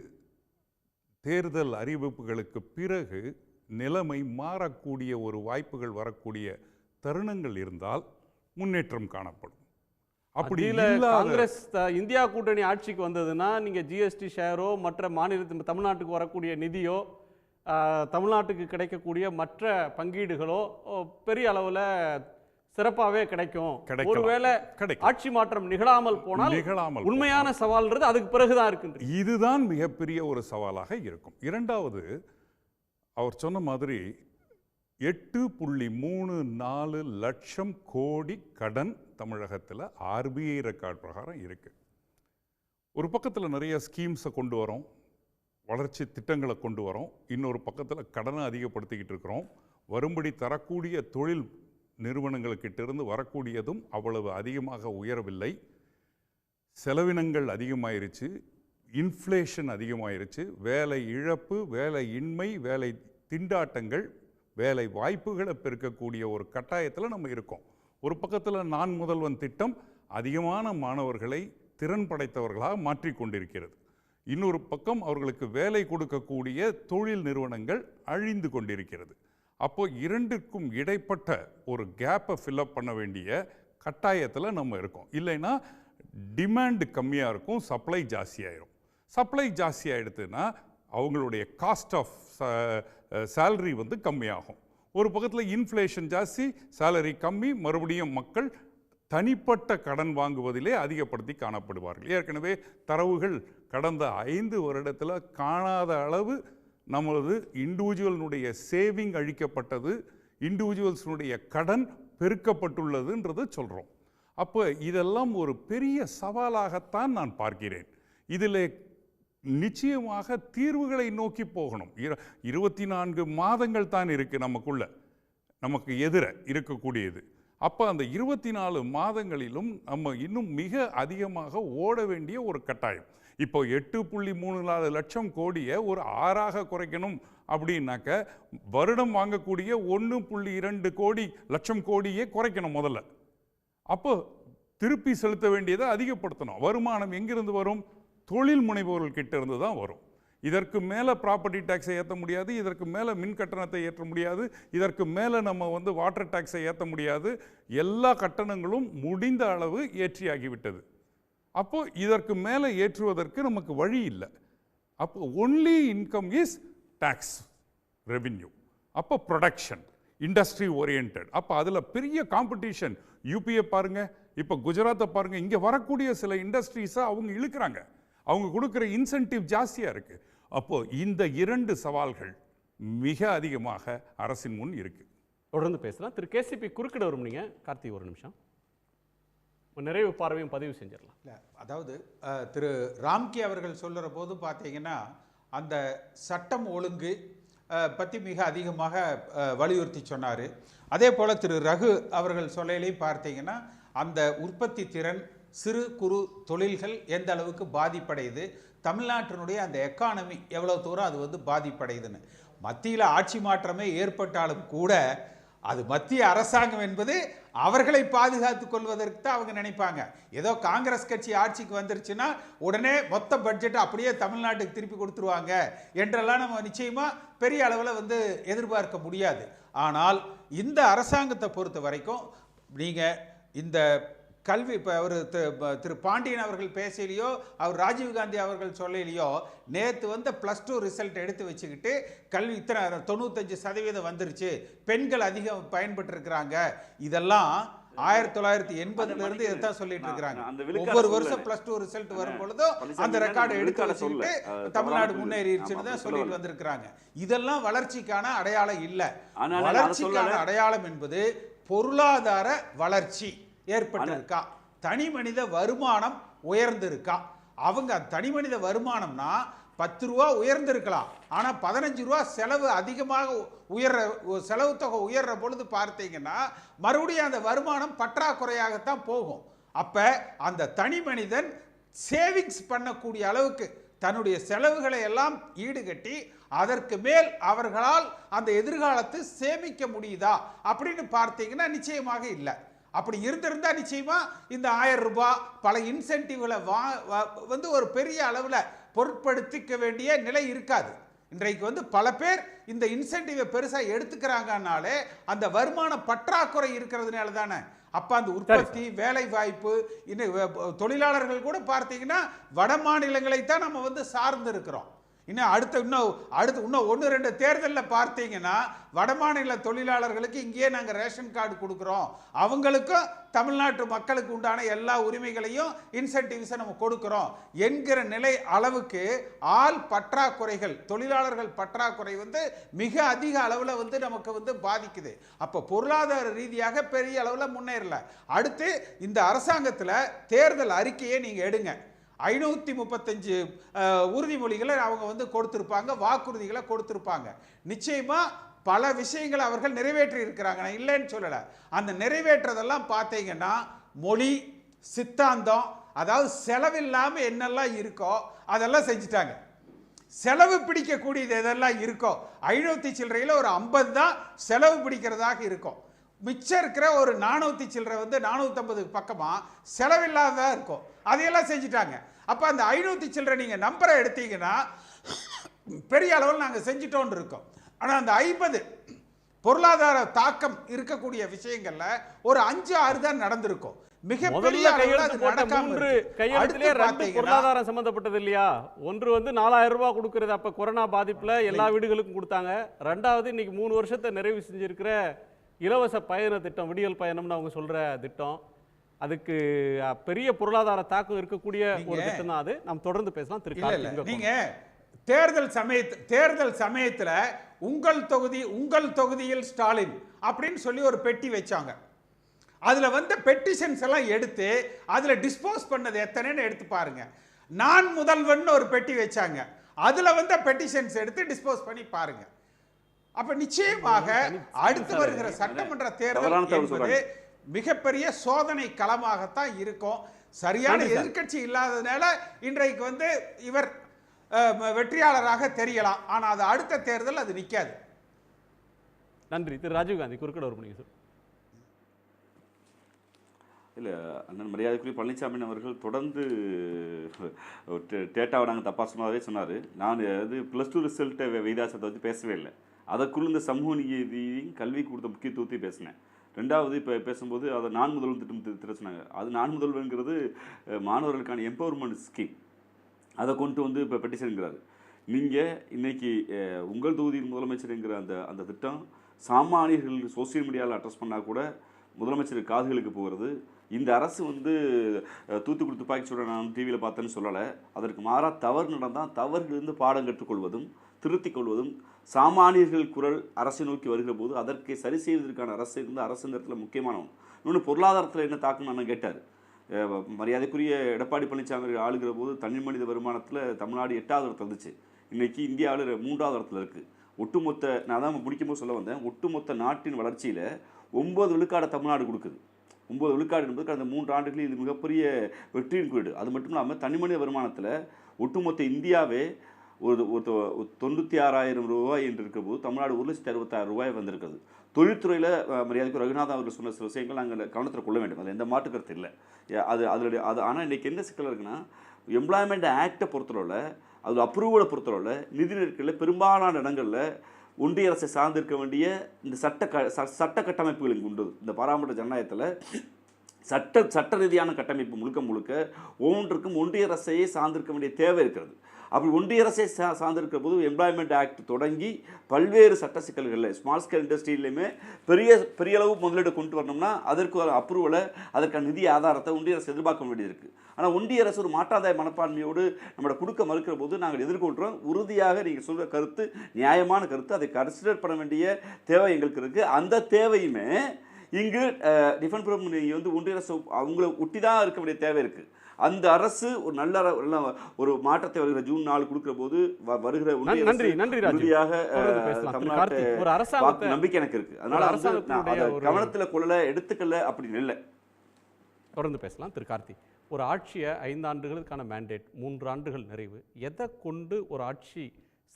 தேர்தல் அறிவிப்புகளுக்கு பிறகு நிலைமை மாறக்கூடிய ஒரு வாய்ப்புகள் வரக்கூடிய தருணங்கள் இருந்தால் முன்னேற்றம் காணப்படும். அப்படி காங்கிரஸ் இந்தியா கூட்டணி ஆட்சிக்கு வந்ததுன்னா நீங்கள் ஜிஎஸ்டி ஷேரோ மற்ற மாநிலத்தில் தமிழ்நாட்டுக்கு வரக்கூடிய நிதியோ தமிழ்நாட்டுக்கு கிடைக்கக்கூடிய மற்ற பங்கீடுகளோ பெரிய அளவில் சிறப்பாகவே கிடைக்கும். ஒருவேளை ஆட்சி மாற்றம் நிகழாமல் போனால் உண்மையான சவால்ன்றது அதுக்கு பிறகுதான் இருக்கு. இதுதான் மிகப்பெரிய ஒரு சவாலாக இருக்கும். இரண்டாவது, அவர் சொன்ன மாதிரி 8.34 லட்சம் கோடி கடன் தமிழகத்தில் ஆர்பிஐ ரெக்கார்ட் பிரகாரம் இருக்கு. ஒரு பக்கத்தில் நிறைய ஸ்கீம்ஸை கொண்டு வரோம், வளர்ச்சி திட்டங்களை கொண்டு வரோம். இன்னொரு பக்கத்தில் கடனை அதிகப்படுத்திக்கிட்டு இருக்கிறோம். வரும்படி தரக்கூடிய தொழில் நிறுவனங்களுக்கிட்டிருந்து வரக்கூடியதும் அவ்வளவு அதிகமாக உயரவில்லை. செலவினங்கள் அதிகமாயிருச்சு, இன்ஃப்ளேஷன் அதிகமாயிருச்சு, வேலை இழப்பு, வேலை இன்மை, வேலை திண்டாட்டங்கள், வேலை வாய்ப்புகளை பெருக்கக்கூடிய ஒரு கட்டாயத்தில் நம்ம இருக்கோம். ஒரு பக்கத்தில் நான் முதல்வன் திட்டம் அதிகமான மாணவர்களை திறன் படைத்தவர்களாக மாற்றிக்கொண்டிருக்கிறது. இன்னொரு பக்கம் அவர்களுக்கு வேலை கொடுக்கக்கூடிய தொழில் நிறுவனங்கள் அழிந்து கொண்டிருக்கிறது. அப்போ இரண்டுக்கும் இடைப்பட்ட ஒரு கேப்பை ஃபில்அப் பண்ண வேண்டிய கட்டாயத்தில் நம்ம இருக்கோம். இல்லைன்னா டிமாண்டு கம்மியாக இருக்கும், சப்ளை ஜாஸ்தியாயிரும். சப்ளை ஜாஸ்தியாகிடுதுன்னா அவங்களுடைய காஸ்ட் ஆஃப் சேலரி கம்மியாகும். ஒரு பக்கத்தில் இன்ஃப்ளேஷன் ஜாஸ்தி, சேலரி கம்மி, மறுபடியும் மக்கள் தனிப்பட்ட கடன் வாங்குவதிலே அதிகப்படுத்தி காணப்படுவார்கள். ஏற்கனவே தரவுகள் கடந்த 5 வருடத்தில் காணாத அளவு நம்மளது இண்டிவிஜுவலினுடைய சேவிங் அழிக்கப்பட்டது, இண்டிவிஜுவல்ஸினுடைய கடன் பெருக்கப்பட்டுள்ளதுன்றது சொல்கிறோம். அப்போ இதெல்லாம் ஒரு பெரிய சவாலாகத்தான் நான் பார்க்கிறேன். இதில் நிச்சயமாக தீர்வுகளை நோக்கி போகணும். 24 மாதங்கள் தான் இருக்குது நமக்குள்ள, நமக்கு எதிர இருக்கக்கூடியது. அப்போ அந்த 24 மாதங்களிலும் நம்ம இன்னும் மிக அதிகமாக ஓட வேண்டிய ஒரு கட்டாயம். இப்போ 8.34 லட்சம் கோடியை ஒரு 6ஆக குறைக்கணும் அப்படின்னாக்க வருடம் வாங்கக்கூடிய 1.2 லட்சம் கோடியே குறைக்கணும் முதல்ல. அப்போ திருப்பி செலுத்த வேண்டியதை அதிகப்படுத்தணும். வருமானம் எங்கிருந்து வரும்? தொழில் முனைவோர்கள்கிட்ட இருந்து தான் வரும். இதற்கு மேலே ப்ராப்பர்ட்டி டேக்ஸை ஏற்ற முடியாது, இதற்கு மேலே மின் கட்டணத்தை ஏற்ற முடியாது, இதற்கு மேலே நம்ம வாட்டர் டேக்ஸை ஏற்ற முடியாது. எல்லா கட்டணங்களும் முடிந்த அளவு ஏற்றியாகிவிட்டது. அப்போ இதற்கு மேலே ஏற்றுவதற்கு நமக்கு வழி இல்லை. அப்போ only income is tax revenue. அப்போ ப்ரொடக்ஷன், இண்டஸ்ட்ரி ஓரியன்ட். அப்போ அதில் பெரிய காம்படிஷன். யூபியை பாருங்கள், இப்போ குஜராத்தை பாருங்கள், இங்கே வரக்கூடிய சில இண்டஸ்ட்ரீஸை அவங்க இழுக்கிறாங்க, அவங்க கொடுக்குற இன்சென்டிவ் ஜாஸ்தியாக இருக்குது. அப்போது இந்த 2 சவால்கள் மிக அதிகமாக அரசின் முன் இருக்குது. தொடர்ந்து பேசலாம். திரு கேசிபி குறுக்கிட வரும் நீங்கள். கார்த்திக் ஒரு நிமிஷம் நிறைவு பார்வையும் பதிவு செஞ்சிடலாம். இல்லை, அதாவது திரு ராம்கி அவர்கள் சொல்கிற போது பார்த்தீங்கன்னா அந்த சட்டம் ஒழுங்கு பற்றி மிக அதிகமாக வலியுறுத்தி சொன்னார். அதே போல் திரு ரகு அவர்கள் சொல்லையிலையும் பார்த்தீங்கன்னா அந்த உற்பத்தி திறன், சிறு குறு தொழில்கள் எந்த அளவுக்கு பாதிப்படையுது, தமிழ்நாட்டினுடைய அந்த எக்கானமி எவ்வளோ தூரம் அது பாதிப்படையுதுன்னு. மத்தியில் ஆட்சி மாற்றமே ஏற்பட்டாலும் கூட அது மத்திய அரசாங்கம் என்பது அவர்களை பாதுகாத்து கொள்வதற்கு தான் அவங்க நினைப்பாங்க. ஏதோ காங்கிரஸ் கட்சி ஆட்சிக்கு வந்துருச்சுன்னா உடனே மொத்த பட்ஜெட்டை அப்படியே தமிழ்நாட்டுக்கு திருப்பி கொடுத்துருவாங்க என்றெல்லாம் நம்ம நிச்சயமாக பெரிய அளவில் எதிர்பார்க்க முடியாது. ஆனால் இந்த அரசாங்கத்தை பொறுத்த வரைக்கும் நீங்கள் இந்த கல்வி இப்போ அவர் திரு பாண்டியன் அவர்கள் பேசலையோ அவர் ராஜீவ்காந்தி அவர்கள் சொல்லலையோ நேற்று +2 ரிசல்ட் எடுத்து வச்சுக்கிட்டு கல்வி இத்தனை 95% வந்துருச்சு, பெண்கள் அதிகம் பயன்பெற்றிருக்கிறாங்க, இதெல்லாம் 1980 இதைத்தான் சொல்லிட்டு இருக்கிறாங்க. ஒவ்வொரு வருஷம் +2 ரிசல்ட் வரும் பொழுதும் அந்த ரெக்கார்டை எடுத்து வச்சுக்கிட்டு தமிழ்நாடு முன்னேறிடுச்சுன்னு தான் சொல்லிட்டு வந்திருக்கிறாங்க. இதெல்லாம் வளர்ச்சிக்கான அடையாளம் இல்லை. வளர்ச்சிக்கான அடையாளம் என்பது பொருளாதார வளர்ச்சி ஏற்பட்டிருக்கா, தனி மனித வருமானம் உயர்ந்திருக்கா. அவங்க தனி மனித வருமானம்னா 10 ரூபா உயர்ந்திருக்கலாம், ஆனால் 15 ரூபா செலவு அதிகமாக செலவு தொகை உயர்ற பொழுது பார்த்தீங்கன்னா மறுபடியும் அந்த வருமானம் பற்றாக்குறையாகத்தான் போகும். அப்போ அந்த தனி மனிதன் சேவிங்ஸ் பண்ணக்கூடிய அளவுக்கு தன்னுடைய செலவுகளை எல்லாம் ஈடுகட்டி அதற்கு மேல் அவர்களால் அந்த எதிர்காலத்தை சேமிக்க முடியுதா அப்படின்னு பார்த்தீங்கன்னா நிச்சயமாக இல்லை. அப்படி இருந்திருந்தா நிச்சயமா இந்த 1000 ரூபாய் பல இன்சென்டிவ்களை ஒரு பெரிய அளவில் பொருட்படுத்திக்க வேண்டிய நிலை இருக்காது. இன்றைக்கு பல பேர் இந்த இன்சென்டிவை பெருசாக எடுத்துக்கிறாங்கனாலே அந்த வருமான பற்றாக்குறை இருக்கிறதுனால தானே. அப்போ அந்த உற்பத்தி, வேலை வாய்ப்பு, தொழிலாளர்கள் கூட பார்த்தீங்கன்னா வட மாநிலங்களை தான் நம்ம சார்ந்து இருக்கிறோம். இன்னும் 1-2 தேர்தலில் பார்த்தீங்கன்னா வடமாநில தொழிலாளர்களுக்கு இங்கேயே நாங்கள் ரேஷன் கார்டு கொடுக்குறோம், அவங்களுக்கும் தமிழ்நாட்டு மக்களுக்கு உண்டான எல்லா உரிமைகளையும் இன்சென்டிவ்ஸை நம்ம கொடுக்குறோம் என்கிற நிலை அளவுக்கு ஆள் பற்றாக்குறைகள், தொழிலாளர்கள் பற்றாக்குறை மிக அதிக அளவில் நமக்கு பாதிக்குது. அப்போ பொருளாதார ரீதியாக பெரிய அளவில் முன்னேறல. அடுத்து இந்த அரசாங்கத்தில் தேர்தல் அறிக்கையை நீங்கள் எடுங்க. 535 உறுதிமொழிகளை அவங்க கொடுத்திருப்பாங்க, வாக்குறுதிகளை கொடுத்திருப்பாங்க. நிச்சயமா பல விஷயங்களை அவர்கள் நிறைவேற்றி இருக்கிறாங்க, நான் இல்லைன்னு சொல்லலை. அந்த நிறைவேற்றதெல்லாம் பார்த்தீங்கன்னா மொழி, சித்தாந்தம், அதாவது செலவில்லாமல் என்னெல்லாம் இருக்கோ அதெல்லாம் செஞ்சுட்டாங்க. செலவு பிடிக்கக்கூடியது எதெல்லாம் இருக்கோ 500 சில்லறையில் ஒரு 50 தான் செலவு பிடிக்கிறதாக இருக்கும். மிச்சம் இருக்கிற ஒரு 400 சில்லறை 450 பக்கமாக செலவில்லாததாக இருக்கும். அதையெல்லாம் செஞ்சுட்டாங்க. அப்போ அந்த 500 சில்லறை நீங்கள் நம்பரை எடுத்தீங்கன்னா பெரிய அளவில் நாங்கள் செஞ்சிட்டோன்னு இருக்கோம். ஆனால் அந்த 50 பொருளாதார தாக்கம் இருக்கக்கூடிய விஷயங்கள்ல ஒரு 5-6 தான் நடந்திருக்கும். மிகப்பெரிய பொருளாதாரம் சம்பந்தப்பட்டது இல்லையா. ஒன்று 4000 ரூபாய் கொடுக்கறது அப்ப கொரோனா பாதிப்புல எல்லா வீடுகளுக்கும் கொடுத்தாங்க. ரெண்டாவது இன்னைக்கு 3 வருஷத்தை நிறைவு செஞ்சிருக்கிற இலவச பயண திட்டம், விடியல் பயணம்னு அவங்க சொல்ற திட்டம், அதுக்கு பெரிய பொருளாதார தாக்கம் இருக்கக்கூடிய ஒரு திட்டம் தான் அது. நாம் தொடர்ந்து பேசலாம். நீங்க தேர்தல் சமயத்துல உங்கள் தொகுதியில் ஸ்டாலின் அப்படின்னு சொல்லி ஒரு பெட்டி வச்சாங்க. அதுல பெட்டிஷன்ஸ் எல்லாம் எடுத்து அதுல டிஸ்போஸ் பண்ணது எத்தனைன்னு எடுத்து பாருங்க. நான் முதல்வன் ஒரு பெட்டி வச்சாங்க, அதுல பெட்டிஷன்ஸ் எடுத்து டிஸ்போஸ் பண்ணி பாருங்க. அப்ப நிச்சயமாக அடுத்து வருகிற சட்டமன்ற தேர்தல் என்பது மிகப்பெரிய சோதனை களமாகத்தான் இருக்கும். சரியான எதிர்க்கட்சி இல்லாததுனால இன்றைக்கு இவர் வெற்றியாளராக தெரியலாம், ஆனா அது அடுத்த தேர்தல் அது நிக்காது. நன்றி. திரு ராஜீவ்காந்தி குறுக்கிட ஒரு மணி சார். இல்லை, அண்ணன் மரியாதைக்குரிய பழனிசாமி அவர்கள் தொடர்ந்து டேட்டாவை நாங்கள் தப்பாக சொன்னதாகவே சொன்னார். நான் அது +2 ரிசல்ட்டை விகிதாசத்தை வச்சு பேசவே இல்லை. அதற்குள்ள இந்த சமூக நீதியும் கல்வி கொடுத்த முக்கியத்துவத்தையும் பேசினேன். ரெண்டாவது இப்போ பேசும்போது அதை நான் முதல்வன் திட்டம் சொன்னாங்க. அது நான் முதல்வன்கிறது மாணவர்களுக்கான எம்பவர்மெண்ட் ஸ்கீம், அதை கொண்டு இப்போ பெட்டிஷன்ங்கிறாரு. நீங்கள் இன்னைக்கு உங்கள் தொகுதியின் முதலமைச்சருங்கிற அந்த திட்டம் சாமானியர்கள் சோசியல் மீடியாவில் அட்ரஸ் பண்ணால் கூட முதலமைச்சர் காதுகளுக்கு போகிறது. இந்த அரசு தூத்துக்குடி துப்பாக்கி சூட நான் டிவியில் பார்த்தேன்னு சொல்லலை. அதற்கு மாறாக தவறு நடந்தால் தவறிலிருந்து பாடம் கற்றுக்கொள்வதும் திருத்திக் கொள்வதும், சாமானியர்கள் குரல் அரசை நோக்கி வருகிற போது அதற்கு சரி செய்வதற்கான அரசுங்கிறதுல முக்கியமானவன். இன்னொன்று பொருளாதாரத்தில் என்ன தாக்கம் நான் கேட்டார். மரியாதைக்குரிய எடப்பாடி பழனிசாமி ஆளுகிற போது தனி மனித வருமானத்தில் தமிழ்நாடு 8வது இடத்துல இருந்துச்சு. இன்றைக்கி இந்தியாவில் 3வது இடத்துல இருக்குது. ஒட்டுமொத்த நான் தான் முடிக்கும்போது சொல்ல வந்தேன், ஒட்டுமொத்த நாட்டின் வளர்ச்சியில் 9 விழுக்காடு தமிழ்நாடு கொடுக்குது. 9 விழுக்காடு என்பது கடந்த 3 ஆண்டுகளில் இது மிகப்பெரிய வெற்றியின் குறியீடு. அது மட்டும் இல்லாமல் தனி மனித வருமானத்தில் ஒட்டுமொத்த இந்தியாவே ஒரு 96,000 ரூபாய் என்று இருக்கும்போது தமிழ்நாடு 1,66,000 ரூபாய் வந்திருக்கிறது. தொழில்துறையில் மரியாதைக்கு ரகுநாதன் அவர்கள் சொன்ன சில விஷயங்கள் நாங்கள் கவனத்தில் கொள்ள வேண்டும். அதில் எந்த மாற்று கருத்து இல்லை. அது ஆனால் இன்றைக்கி என்ன சிக்கல் இருக்குன்னா, எம்ப்ளாய்மெண்ட் ஆக்டை பொறுத்தளவில், அது அப்ரூவலை பொறுத்தளவில் நிதி நெருக்கடியில் பெரும்பாலான இடங்களில் ஒன்றிய அரசை சார்ந்திருக்க வேண்டிய இந்த சட்ட கட்டமைப்புகள் இங்கே உண்டு. இந்த பாராளுமன்ற ஜனநாயகத்தில் சட்ட ரீதியான கட்டமைப்பு முழுக்க ஒவ்வொன்றுக்கும் ஒன்றிய அரசையே சார்ந்திருக்க வேண்டிய தேவை இருக்கிறது. அப்படி ஒன்றிய அரசை சார்ந்திருக்கிற போது எம்ப்ளாய்மெண்ட் ஆக்ட் தொடங்கி பல்வேறு சட்ட சிக்கல்களில் ஸ்மால் ஸ்கேல் இண்டஸ்ட்ரியிலையுமே பெரிய அளவு முதலீடு கொண்டு வரணும்னா அதற்கு அப்ரூவலை, அதற்கான நிதி ஆதாரத்தை ஒன்றிய அரசு எதிர்பார்க்க வேண்டியது இருக்குது. ஆனால் ஒன்றிய அரசு ஒரு மாற்றாதாய மனப்பான்மையோடு நம்மளை கொடுக்க மறுக்கிற போது நாங்கள் எதிர்கொள்கிறோம். உறுதியாக நீங்கள் சொல்கிற கருத்து நியாயமான கருத்து, அதை கன்சிடர் பண்ண வேண்டிய தேவை எங்களுக்கு இருக்குது. அந்த தேவையுமே இங்கு டிஃபென்ஸ் ப்ரோக்ராம் வந்து ஒன்றிய அரசு அவங்கள ஒட்டி தான் இருக்க வேண்டிய தேவை இருக்குது. அந்த அரசு ஒரு நல்ல ஒரு மாற்றத்தை வருகிற ஜூன் 4 கொடுக்கிற போது வருகிற நம்பிக்கை எனக்கு இருக்கு. அதனால கவனத்தில் கொள்ள எடுத்துக்கல அப்படின்னு இல்லை. தொடர்ந்து பேசலாம். திரு கார்த்தி, ஒரு ஆட்சியை 5 ஆண்டுகளுக்கான மேண்டேட், 3 ஆண்டுகள் நிறைவு, எதை கொண்டு ஒரு ஆட்சி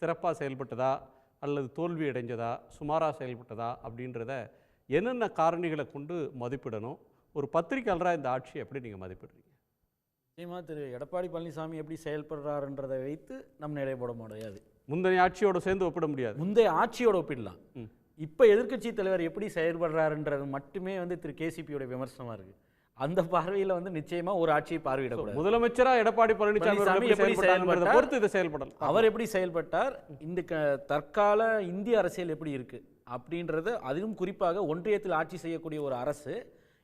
சிறப்பாக செயல்பட்டதா அல்லது தோல்வி அடைஞ்சதா சுமாராக செயல்பட்டதா அப்படின்றத என்னென்ன காரணிகளை கொண்டு மதிப்பிடணும்? ஒரு பத்திரிகையாளராக இந்த ஆட்சியை எப்படி நீங்கள் மதிப்பிடுறீங்க? நிச்சயமாக திரு எடப்பாடி பழனிசாமி எப்படி செயல்படுறாருன்றதை வைத்து நம்ம நிலை போட முடியாது. முந்தைய ஆட்சியோட சேர்ந்து ஒப்பிட முடியாது. முந்தைய ஆட்சியோட ஒப்பிடலாம். இப்போ எதிர்க்கட்சி தலைவர் எப்படி செயல்படுறாருன்றது மட்டுமே வந்து திரு கேசிபியோட விமர்சனமாக இருக்குது. அந்த பார்வையில் வந்து நிச்சயமாக ஒரு ஆட்சியை பார்வையிடக்கூடாது. முதலமைச்சராக எடப்பாடி பழனிசாமி எப்படி செயல்படலாம், அவர் எப்படி செயல்பட்டார், இந்த தற்கால இந்திய அரசியல் எப்படி இருக்குது அப்படின்றது, அதிலும் குறிப்பாக ஒன்றியத்தில் ஆட்சி செய்யக்கூடிய ஒரு அரசு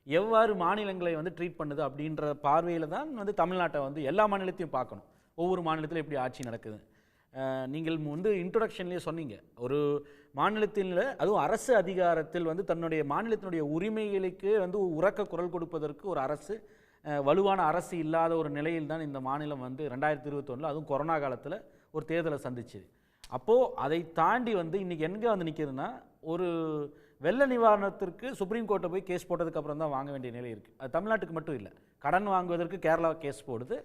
எவ்வாறு மாநிலங்களை வந்து ட்ரீட் பண்ணுது அப்படின்ற பார்வையில் தான் வந்து தமிழ்நாட்டை வந்து எல்லா மாநிலத்தையும் பார்க்கணும். ஒவ்வொரு மாநிலத்தில் எப்படி ஆட்சி நடக்குது. நீங்கள் வந்து இன்ட்ரோடக்ஷன்லேயே சொன்னீங்க, ஒரு மாநிலத்தில் அதுவும் அரசு அதிகாரத்தில் வந்து தன்னுடைய மாநிலத்தினுடைய உரிமைகளுக்கு வந்து உரக்க குரல் கொடுப்பதற்கு ஒரு அரசு, வலுவான அரசு இல்லாத ஒரு நிலையில் தான் இந்த மாநிலம் வந்து 2021 அதுவும் கொரோனா காலத்தில் ஒரு தேர்தலை சந்திச்சு. அப்போது அதை தாண்டி வந்து இன்றைக்கி எங்கே வந்து நிற்கிதுன்னா, ஒரு வெள்ள நிவாரணத்திற்கு சுப்ரீம் கோர்ட்டை போய் கேஸ் போட்டதுக்கப்புறம் தான் வாங்க வேண்டிய நிலை இருக்குது. அது தமிழ்நாட்டுக்கு மட்டும் இல்லை, கடன் வாங்குவதற்கு கேரளா கேஸ் போடுது,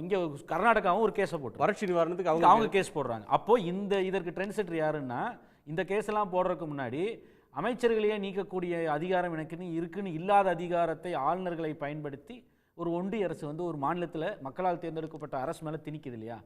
இங்கே கர்நாடகாவும் ஒரு கேஸை போட்டு வறட்சி நிவாரணத்துக்கு அவங்க கேஸ் போடுறாங்க. அப்போது இதற்கு ட்ரெண்ட் செட்டர் யாருன்னா, இந்த கேஸெல்லாம் போடுறதுக்கு முன்னாடி அமைச்சர்களையே நீக்கக்கூடிய அதிகாரம் எனக்கு இருக்குன்னு இல்லாத அதிகாரத்தை ஆளுநர்களை பயன்படுத்தி ஒரு ஒன்றிய அரசு வந்து ஒரு மாநிலத்தில் மக்களால் தேர்ந்தெடுக்கப்பட்ட அரசு மேலே திணிக்குது இல்லையா?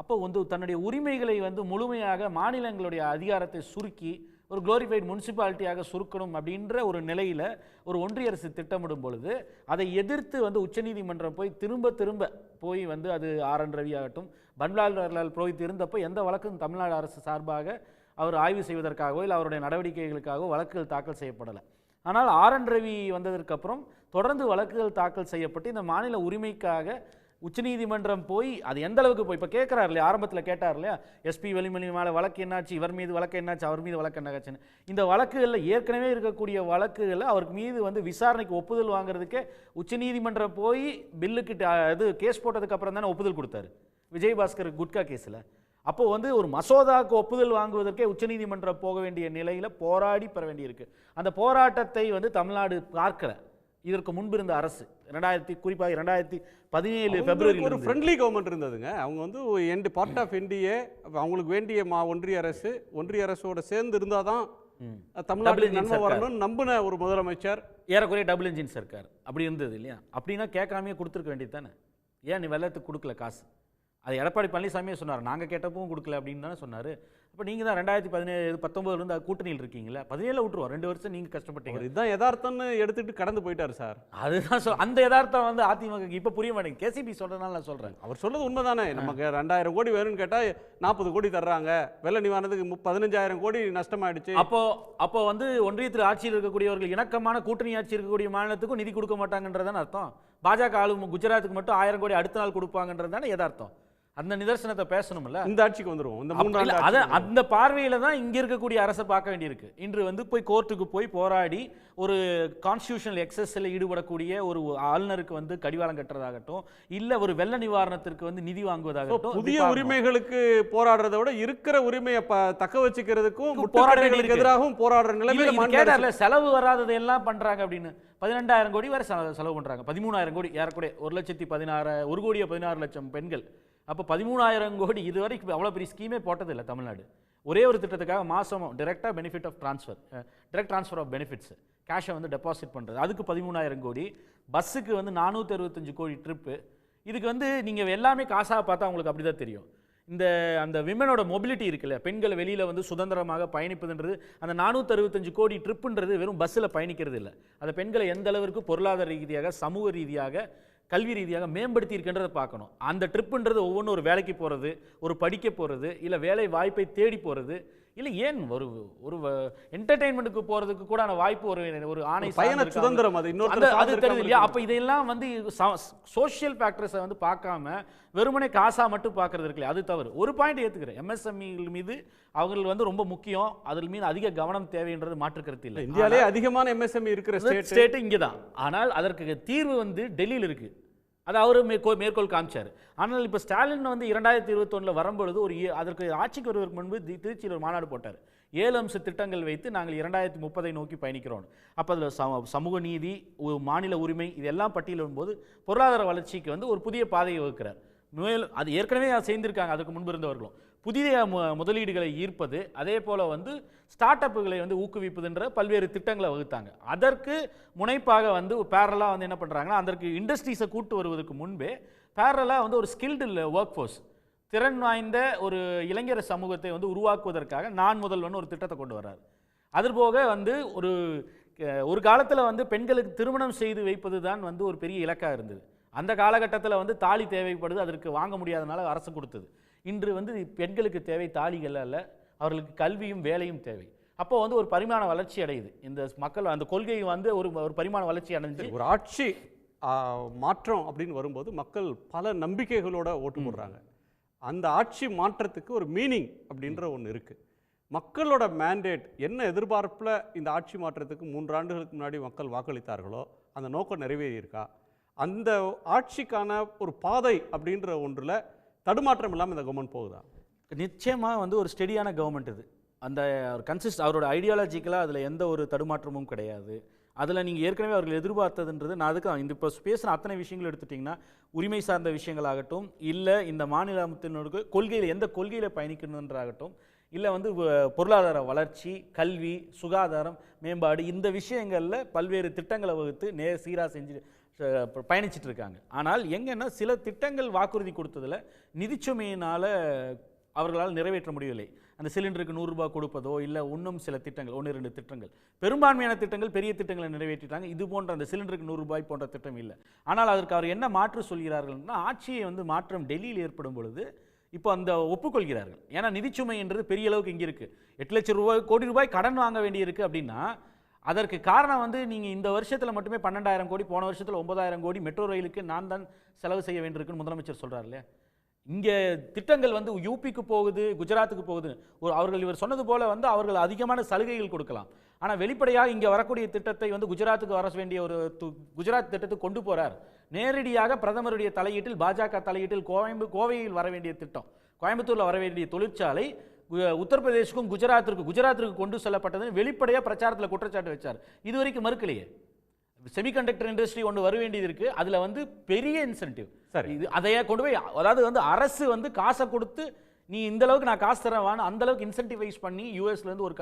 அப்போ வந்து தன்னுடைய உரிமைகளை வந்து முழுமையாக மாநிலங்களுடைய அதிகாரத்தை சுருக்கி ஒரு குளோரிஃபைட் முனிசிபாலிட்டியாக சுருக்கணும் அப்படின்ற ஒரு நிலையில் ஒரு ஒன்றிய அரசு திட்டமிடும் பொழுது அதை எதிர்த்து வந்து உச்சநீதிமன்றம் போய் திரும்ப போய் வந்து அது RN ரவி ஆகட்டும், பன்வாரிலால் புரோஹித் இருந்தப்போ எந்த வழக்கும் தமிழ்நாடு அரசு சார்பாக அவர் ஆய்வு செய்வதற்காகவோ இல்லை அவருடைய நடவடிக்கைகளுக்காகவோ வழக்குகள் தாக்கல் செய்யப்படலை. ஆனால் RN ரவி வந்ததற்கப்புறம் தொடர்ந்து வழக்குகள் தாக்கல் செய்யப்பட்டு இந்த மாநில உரிமைக்காக உச்சநீதிமன்றம் போய் அது எந்த அளவுக்கு போய் இப்போ கேட்குறாரு இல்லையா, ஆரம்பத்தில் கேட்டார் இல்லையா, எஸ்பி வேலுமணி மேலே வழக்கு என்னாச்சு, இவர் மீது வழக்கு என்னாச்சு, அவர் மீது வழக்கு என்னாச்சுன்னு. இந்த வழக்குகளில் ஏற்கனவே இருக்கக்கூடிய வழக்குகளில் அவருக்கு மீது வந்து விசாரணைக்கு ஒப்புதல் வாங்குறதுக்கே உச்சநீதிமன்றம் போய் பில்லுக்கு இது கேஸ் போட்டதுக்கு அப்புறம் தானே ஒப்புதல் கொடுத்தாரு விஜயபாஸ்கர் குட்கா கேஸில். அப்போது வந்து ஒரு மசோதாவுக்கு ஒப்புதல் வாங்குவதற்கே உச்சநீதிமன்றம் போக வேண்டிய நிலையில் போராடி பெற வேண்டியிருக்கு. அந்த போராட்டத்தை வந்து தமிழ்நாடு பார்க்கல. இதற்கு முன்பு இருந்த அரசு குறிப்பாக 2017 பிப்ரவரி ஒரு ஃப்ரெண்ட்லி கவர்மெண்ட் இருந்ததுங்க. அவங்க வந்து பார்ட் ஆஃப் என்டிஏ, அவங்களுக்கு வேண்டிய ஒன்றிய அரசோட சேர்ந்து இருந்தால் தான் தமிழ்நாடு நன்மை வரணும்னு நம்பின ஒரு முதலமைச்சர். ஏறக்குறைய டபுள் இன்ஜின் சர்க்கார் அப்படி இருந்தது இல்லையா? அப்படின்னா கேட்காமே கொடுத்துருக்க வேண்டியது தானே, ஏன் நீ வெள்ளத்துக்கு கொடுக்கல காசு? அது எடப்பாடி பழனிசாமியே சொன்னார், நாங்கள் கேட்டப்பவும் கொடுக்கல அப்படின்னு தானே சொன்னார். இப்போ நீங்கள் தான் 2019 கூட்டணியில் இருக்கீங்களா, 17 விட்டுருவோம், 2 வருஷம் நீங்கள் கஷ்டப்பட்டீங்க. இதுதான் யதார்த்தம்னு எடுத்துகிட்டு கடந்து போயிட்டார் சார். அதுதான் அந்த யதார்த்தம் வந்து அதிமுக இப்போ புரிய மாட்டேங்க. கேசிபி சொல்கிறதுனால நான் சொல்கிறேன், அவர் சொல்கிறது உண்மை தானே. நமக்கு 2000 கோடி வேணும்னு கேட்டால் 40 கோடி தர்றாங்க, வெள்ள நிவாரணத்துக்கு 15,000 கோடி நஷ்டமாயிடுச்சு. அப்போ வந்து ஒன்றியத்தில் ஆட்சியில் இருக்கக்கூடியவர்கள் இணக்கமான கூட்டணி ஆட்சி இருக்கக்கூடிய மாநிலத்துக்கும் நிதி கொடுக்க மாட்டாங்கன்றதான அர்த்தம். பாஜக ஆளும் குஜராத்துக்கு மட்டும் 1000 கோடி அடுத்த நாள் கொடுப்பாங்கன்றது தானே யதார்த்தம். அந்த நிதர்சனத்தை பேசணும்ல. இந்த ஆட்சிக்கு வந்துருவோம். அந்த பார்வையில தான் இங்க இருக்கக்கூடிய அரசை பார்க்க வேண்டியிருக்கு. இன்று வந்து போய் கோர்ட்டுக்கு போய் போராடி ஒரு கான்ஸ்டிடியூஷனல் எக்ஸஸ்ல ஈடுபடக்கூடிய ஒரு ஆளுநருக்கு வந்து கடிவாளம் கட்டுறதாகட்டும், இல்ல ஒரு வெள்ள நிவாரணத்திற்கு வந்து நிதி வாங்குவதாகட்டும், புதிய உரிமைகளுக்கு போராடுறதை விட இருக்கிற உரிமையை தக்க வச்சுக்கிறதுக்கும் போராடுறதுக்கு எதிராகவும் போராடுற நிலைமையில செலவு வராததை எல்லாம் பண்றாங்க அப்படின்னு 12,000 கோடி வரை செலவு பண்றாங்க. 13,000 கோடி ஏறக்குறைய 1,16,000 1,16,00,000 பெண்கள் அப்போ 13,000 கோடி இதுவரைக்கும் அவ்வளோ பெரிய ஸ்கீமே போட்டதில்லை தமிழ்நாடு. ஒரே ஒரு திட்டத்துக்காக மாதம் டைரெக்டாக benefit of transfer, direct transfer of benefits, கேஷை வந்து டெபாசிட் பண்ணுறது, அதுக்கு 13,000 கோடி. பஸ்ஸுக்கு வந்து 465 கோடி ட்ரிப்பு. இதுக்கு வந்து நீங்கள் எல்லாமே காசாக பார்த்தா உங்களுக்கு அப்படி தான் தெரியும். அந்த விமனோட மொபிலிட்டி இருக்குல்ல, பெண்கள் வெளியில் வந்து சுதந்திரமாக பயணிப்பதுன்றது, அந்த 465 கோடி ட்ரிப்புன்றது வெறும் பஸ்ஸில் பயணிக்கிறது இல்லை. அந்த பெண்களை எந்த அளவிற்கு பொருளாதார ரீதியாக, சமூக ரீதியாக, கல்வி ரீதியாக மேம்படுத்தி இருக்கின்றதை பார்க்கணும். அந்த ட்ரிப்புன்றது ஒவ்வொன்றும் ஒரு வேலைக்கு போகிறது, ஒரு படிக்க போகிறது, இல்லை வேலை வாய்ப்பை தேடி போகிறது, இல்லை ஏன் ஒரு என்டர்டெயின்மெண்ட்டுக்கு போகிறதுக்கு கூட வாய்ப்பு ஒரு ஆணை பயண சுதந்திரம் அது அது தெரியுது இல்லையா? அப்போ இதெல்லாம் வந்து சோஷியல் ஃபேக்டர்ஸை வந்து பார்க்காம வெறுமனே காசாக மட்டும் பார்க்கறது இருக்குல்ல, அது தவறு. ஒரு பாயிண்ட் ஏற்றுக்கிறேன், எம்எஸ்எம்இ மீது அவங்க வந்து ரொம்ப முக்கியம், அதில் மீது அதிக கவனம் தேவைன்றது மாற்றுக்கருத்து இல்லை. இந்தியாவிலே அதிகமான எம்எஸ்எம்இ இருக்கிற ஸ்டேட் இங்கே தான். ஆனால் அதற்கு தீர்வு வந்து டெல்லியில் இருக்குது. அது அவர் மேற்கோள் காமிச்சார். ஆனால் இப்போ ஸ்டாலின் வந்து 2021 வரும்பொழுது அதற்கு ஆட்சிக்கு வருவதற்கு முன்பு திருச்சியில் ஒரு மாநாடு போட்டார். 7 அம்ச திட்டங்கள் வைத்து நாங்கள் 2030 நோக்கி பயணிக்கிறோம். அப்போ அதில் சமூக நீதி, மாநில உரிமை இதெல்லாம் பட்டியலிடும்போது பொருளாதார வளர்ச்சிக்கு வந்து ஒரு புதிய பாதையை வகுக்கிறார். மேலும் அது ஏற்கனவே செய்திருக்காங்க அதுக்கு முன்பு இருந்தவர்களும். புதிய முதலீடுகளை ஈர்ப்பது, அதே போல் வந்து ஸ்டார்ட் அப்புகளை வந்து ஊக்குவிப்பதுன்ற பல்வேறு திட்டங்களை வகுத்தாங்க. அதற்கு முனைப்பாக வந்து பேரலாக வந்து என்ன பண்ணுறாங்கன்னா, அதற்கு இண்டஸ்ட்ரீஸை கூட்டு வருவதற்கு முன்பே பேரலாக வந்து ஒரு ஸ்கில்டு ஒர்க் ஃபோர்ஸ், திறன் வாய்ந்த ஒரு இளைஞர் சமூகத்தை வந்து உருவாக்குவதற்காக நான் முதல்வன் ஒரு திட்டத்தை கொண்டு வர்றார். அதுபோக வந்து ஒரு காலத்தில் வந்து பெண்களுக்கு திருமணம் செய்து வைப்பது தான் வந்து ஒரு பெரிய இலக்காக இருந்தது. அந்த காலகட்டத்தில் வந்து தாலி தேவைப்படுது, அதற்கு வாங்க முடியாதனால அரசு கொடுத்தது. இன்று வந்து பெண்களுக்கு தேவை தாலிகள் அல்ல, அவர்களுக்கு கல்வியும் வேலையும் தேவை. அப்போ வந்து ஒரு பரிமாண வளர்ச்சி அடையுது இந்த மக்கள். அந்த கொள்கை வந்து ஒரு பரிமாண வளர்ச்சி அடைஞ்சு ஒரு ஆட்சி மாற்றம் அப்படின்னு வரும்போது மக்கள் பல நம்பிக்கைகளோட ஓட்டு போடுறாங்க. அந்த ஆட்சி மாற்றத்துக்கு ஒரு மீனிங் அப்படின்ற ஒன்று இருக்குது. மக்களோட மேண்டேட் என்ன எதிர்பார்ப்பில் இந்த ஆட்சி மாற்றத்துக்கு 3 ஆண்டுகளுக்கு முன்னாடி மக்கள் வாக்களித்தார்களோ அந்த நோக்கம் நிறைவேறியிருக்கா? அந்த ஆட்சிக்கான ஒரு பாதை அப்படின்ற ஒன்றில் தடுமாற்றம் இல்லாமல் இந்த கவர்மெண்ட் போகுதா? நிச்சயமாக வந்து ஒரு ஸ்டெடியான கவர்மெண்ட் இது. அந்த அவரோட ஐடியாலஜிக்கலாக அதில் எந்த ஒரு தடுமாற்றமும் கிடையாது. அதில் நீங்கள் ஏற்கனவே அவர்கள் எதிர்பார்த்ததுன்றது, நான் அதுக்கு இந்த இப்போ பேசுகிற அத்தனை விஷயங்கள் எடுத்துட்டிங்கன்னா, உரிமை சார்ந்த விஷயங்களாகட்டும், இல்லை இந்த மாநிலத்தினருக்கு கொள்கையில் எந்த கொள்கையில் பயணிக்கணுன்றாகட்டும், இல்லை வந்து பொருளாதார வளர்ச்சி, கல்வி, சுகாதாரம் மேம்பாடு, இந்த விஷயங்களில் பல்வேறு திட்டங்களை வகுத்து சீராக செஞ்சு பயணிச்சுட்டு இருக்காங்க. ஆனால் எங்கன்னா சில திட்டங்கள் வாக்குறுதி கொடுத்ததில் நிதிச்சுமையினால் அவர்களால் நிறைவேற்ற முடியவில்லை. அந்த சிலிண்டருக்கு 100 ரூபாய் கொடுப்பதோ, இல்லை இன்னும் சில திட்டங்கள் 1-2 திட்டங்கள், பெரும்பான்மையான திட்டங்கள் பெரிய திட்டங்களை நிறைவேற்றிட்டாங்க. இது போன்ற அந்த சிலிண்டருக்கு 100 ரூபாய் போன்ற திட்டம் இல்லை. ஆனால் அதற்கு அவர் என்ன மாற்று சொல்கிறார்கள்னா, ஆட்சியை வந்து மாற்றம் டெல்லியில் ஏற்படும் பொழுது இப்போ அந்த ஒப்புக்கொள்கிறார்கள். ஏன்னா நிதிச்சுமை என்றது பெரிய அளவுக்கு இங்கே இருக்குது. 8 லட்சம் கோடி ரூபாய் கடன் வாங்க வேண்டியிருக்கு அப்படின்னா அதற்கு காரணம் வந்து நீங்கள் இந்த வருஷத்தில் மட்டுமே 12,000 கோடி, போன வருஷத்தில் 9,000 கோடி மெட்ரோ ரயிலுக்கு நான் தான் செலவு செய்ய வேண்டியிருக்குன்னு முதலமைச்சர் சொல்கிறார் இல்லையா? இங்கே திட்டங்கள் வந்து யூபிக்கு போகுது, குஜராத்துக்கு போகுது. இவர் சொன்னது போல் வந்து அவர்கள் அதிகமான சலுகைகள் கொடுக்கலாம். ஆனால் வெளிப்படையாக இங்கே வரக்கூடிய திட்டத்தை வந்து குஜராத்துக்கு வர வேண்டிய ஒரு குஜராத் திட்டத்தை கொண்டு போகிறார். நேரடியாக பிரதமருடைய தலையீட்டில், பாஜக தலையீட்டில் கோவையில் வர வேண்டிய திட்டம், கோயம்புத்தூரில் வர வேண்டிய தொழிற்சாலை உத்தரப்பிரதேசுக்கும் குஜராத்திற்கு கொண்டு செல்லப்பட்டதுன்னு வெளிப்படையாக பிரச்சாரத்தில் குற்றச்சாட்டு வச்சார். இதுவரைக்கும் மறுக்கலையே. செமிகண்டக்டர் இண்டஸ்ட்ரி ஒன்று வர வேண்டியது இருக்குது, அதில் வந்து பெரிய இன்சென்டிவ். சரி, இது அதையே கொண்டு போய், அதாவது வந்து அரசு வந்து காசை கொடுத்து நீ இந்த அளவுக்கு நான் காசு தரவான்னு அந்த அளவுக்கு இன்சென்டிவைஸ் பண்ணி யூஎஸ்லேருந்து ஒரு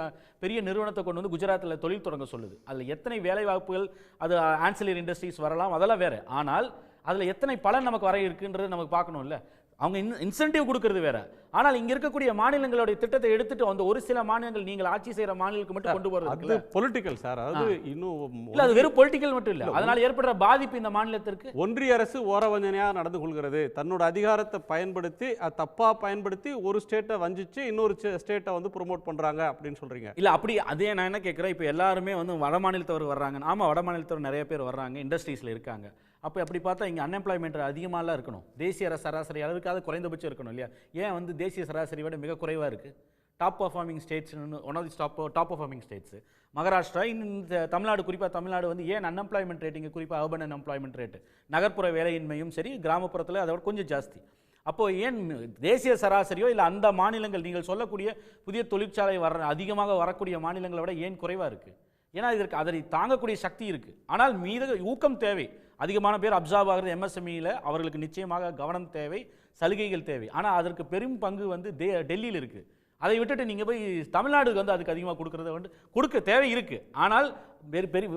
பெரிய நிறுவனத்தை கொண்டு வந்து குஜராத்தில் தொழில் தொடங்க சொல்லுது. அதில் எத்தனை வேலை வாய்ப்புகள், அது ஆன்சிலரி இண்டஸ்ட்ரீஸ் வரலாம், அதெல்லாம் வேறு. ஆனால் அதில் எத்தனை பலன் நமக்கு வர இருக்குன்றது நமக்கு பார்க்கணும்ல. அவங்க இன்சென்டிவ் கொடுக்கறது வேற. ஆனால் இங்க இருக்கக்கூடிய மாநிலங்களுடைய திட்டத்தை எடுத்துட்டு வந்து ஒரு சில மாநிலங்கள் நீங்கள் ஆட்சி செய்யற மாநிலங்களுக்கு மட்டும் கொண்டு போறது அது பொலிட்டிக்கல் சார். அது இன்னும் இல்ல, அது வெறும் பொலிட்டிக்கல் மட்டும் இல்ல, அதனால ஏற்படுற பாதிப்பு இந்த மாநிலத்திற்கு. ஒன்றிய அரசு ஓரவஞ்சனையா நடந்து கொள்கிறது. தன்னோட அதிகாரத்தை பயன்படுத்தி தப்பா பயன்படுத்தி ஒரு ஸ்டேட்டை வஞ்சிச்சு இன்னொரு ஸ்டேட்டை வந்து ப்ரோமோட் பண்றாங்க அப்படின்னு சொல்றீங்க. இல்ல அப்படி அதே நான் என்ன கேட்கிறேன், இப்போ எல்லாருமே வந்து வட மாநிலத்தவர் வர்றாங்க. ஆமா, வட மாநிலத்தவர் நிறைய பேர் வர்றாங்க, இண்டஸ்ட்ரீஸ்ல இருக்காங்க. அப்போ அப்படி பார்த்தா இங்கே அன்எம்ப்ளாய்மெண்ட் அதிகமாகலாம் இருக்கணும். தேசிய சராசரி அளவுக்காவது குறைந்தபட்சம் இருக்கணும் இல்லையா? ஏன் வந்து தேசிய சராசரி விட மிக குறைவாக இருக்குது? டாப் பர்ஃபார்மிங் ஸ்டேட்ஸ்னு one of the top performing states Maharashtra. இந்த தமிழ்நாடு, குறிப்பாக தமிழ்நாடு வந்து ஏன் அன்எம்ப்ளாய்மெண்ட் ரேட்டிங்க, குறிப்பாக அர்பன் அன்எம்ப்ளாய்மெண்ட் ரேட்டு, நகர்ப்புற வேலையின்மையும் சரி, கிராமப்புறத்தில் அதோட கொஞ்சம் ஜாஸ்தி. அப்போது ஏன் தேசிய சராசரியோ இல்லை அந்த மாநிலங்கள் நீங்கள் சொல்லக்கூடிய புதிய தொழிற்சாலை அதிகமாக வரக்கூடிய மாநிலங்களை விட ஏன் குறைவாக இருக்குது? ஏன்னா இதற்கு அதை தாங்கக்கூடிய சக்தி இருக்குது. ஆனால் மீது ஊக்கம் தேவை. அதிகமான பேர் அப்சார்வ் ஆகிறது எம்எஸ்எம்இயில், அவர்களுக்கு நிச்சயமாக கவனம் தேவை, சலுகைகள் தேவை. ஆனால் அதற்கு பெரும் பங்கு வந்து டெல்லியில் இருக்குது. அதை விட்டுட்டு நீங்கள் போய் தமிழ்நாடுக்கு வந்து அதுக்கு அதிகமாக கொடுக்குறத வந்து கொடுக்க தேவை இருக்குது. ஆனால்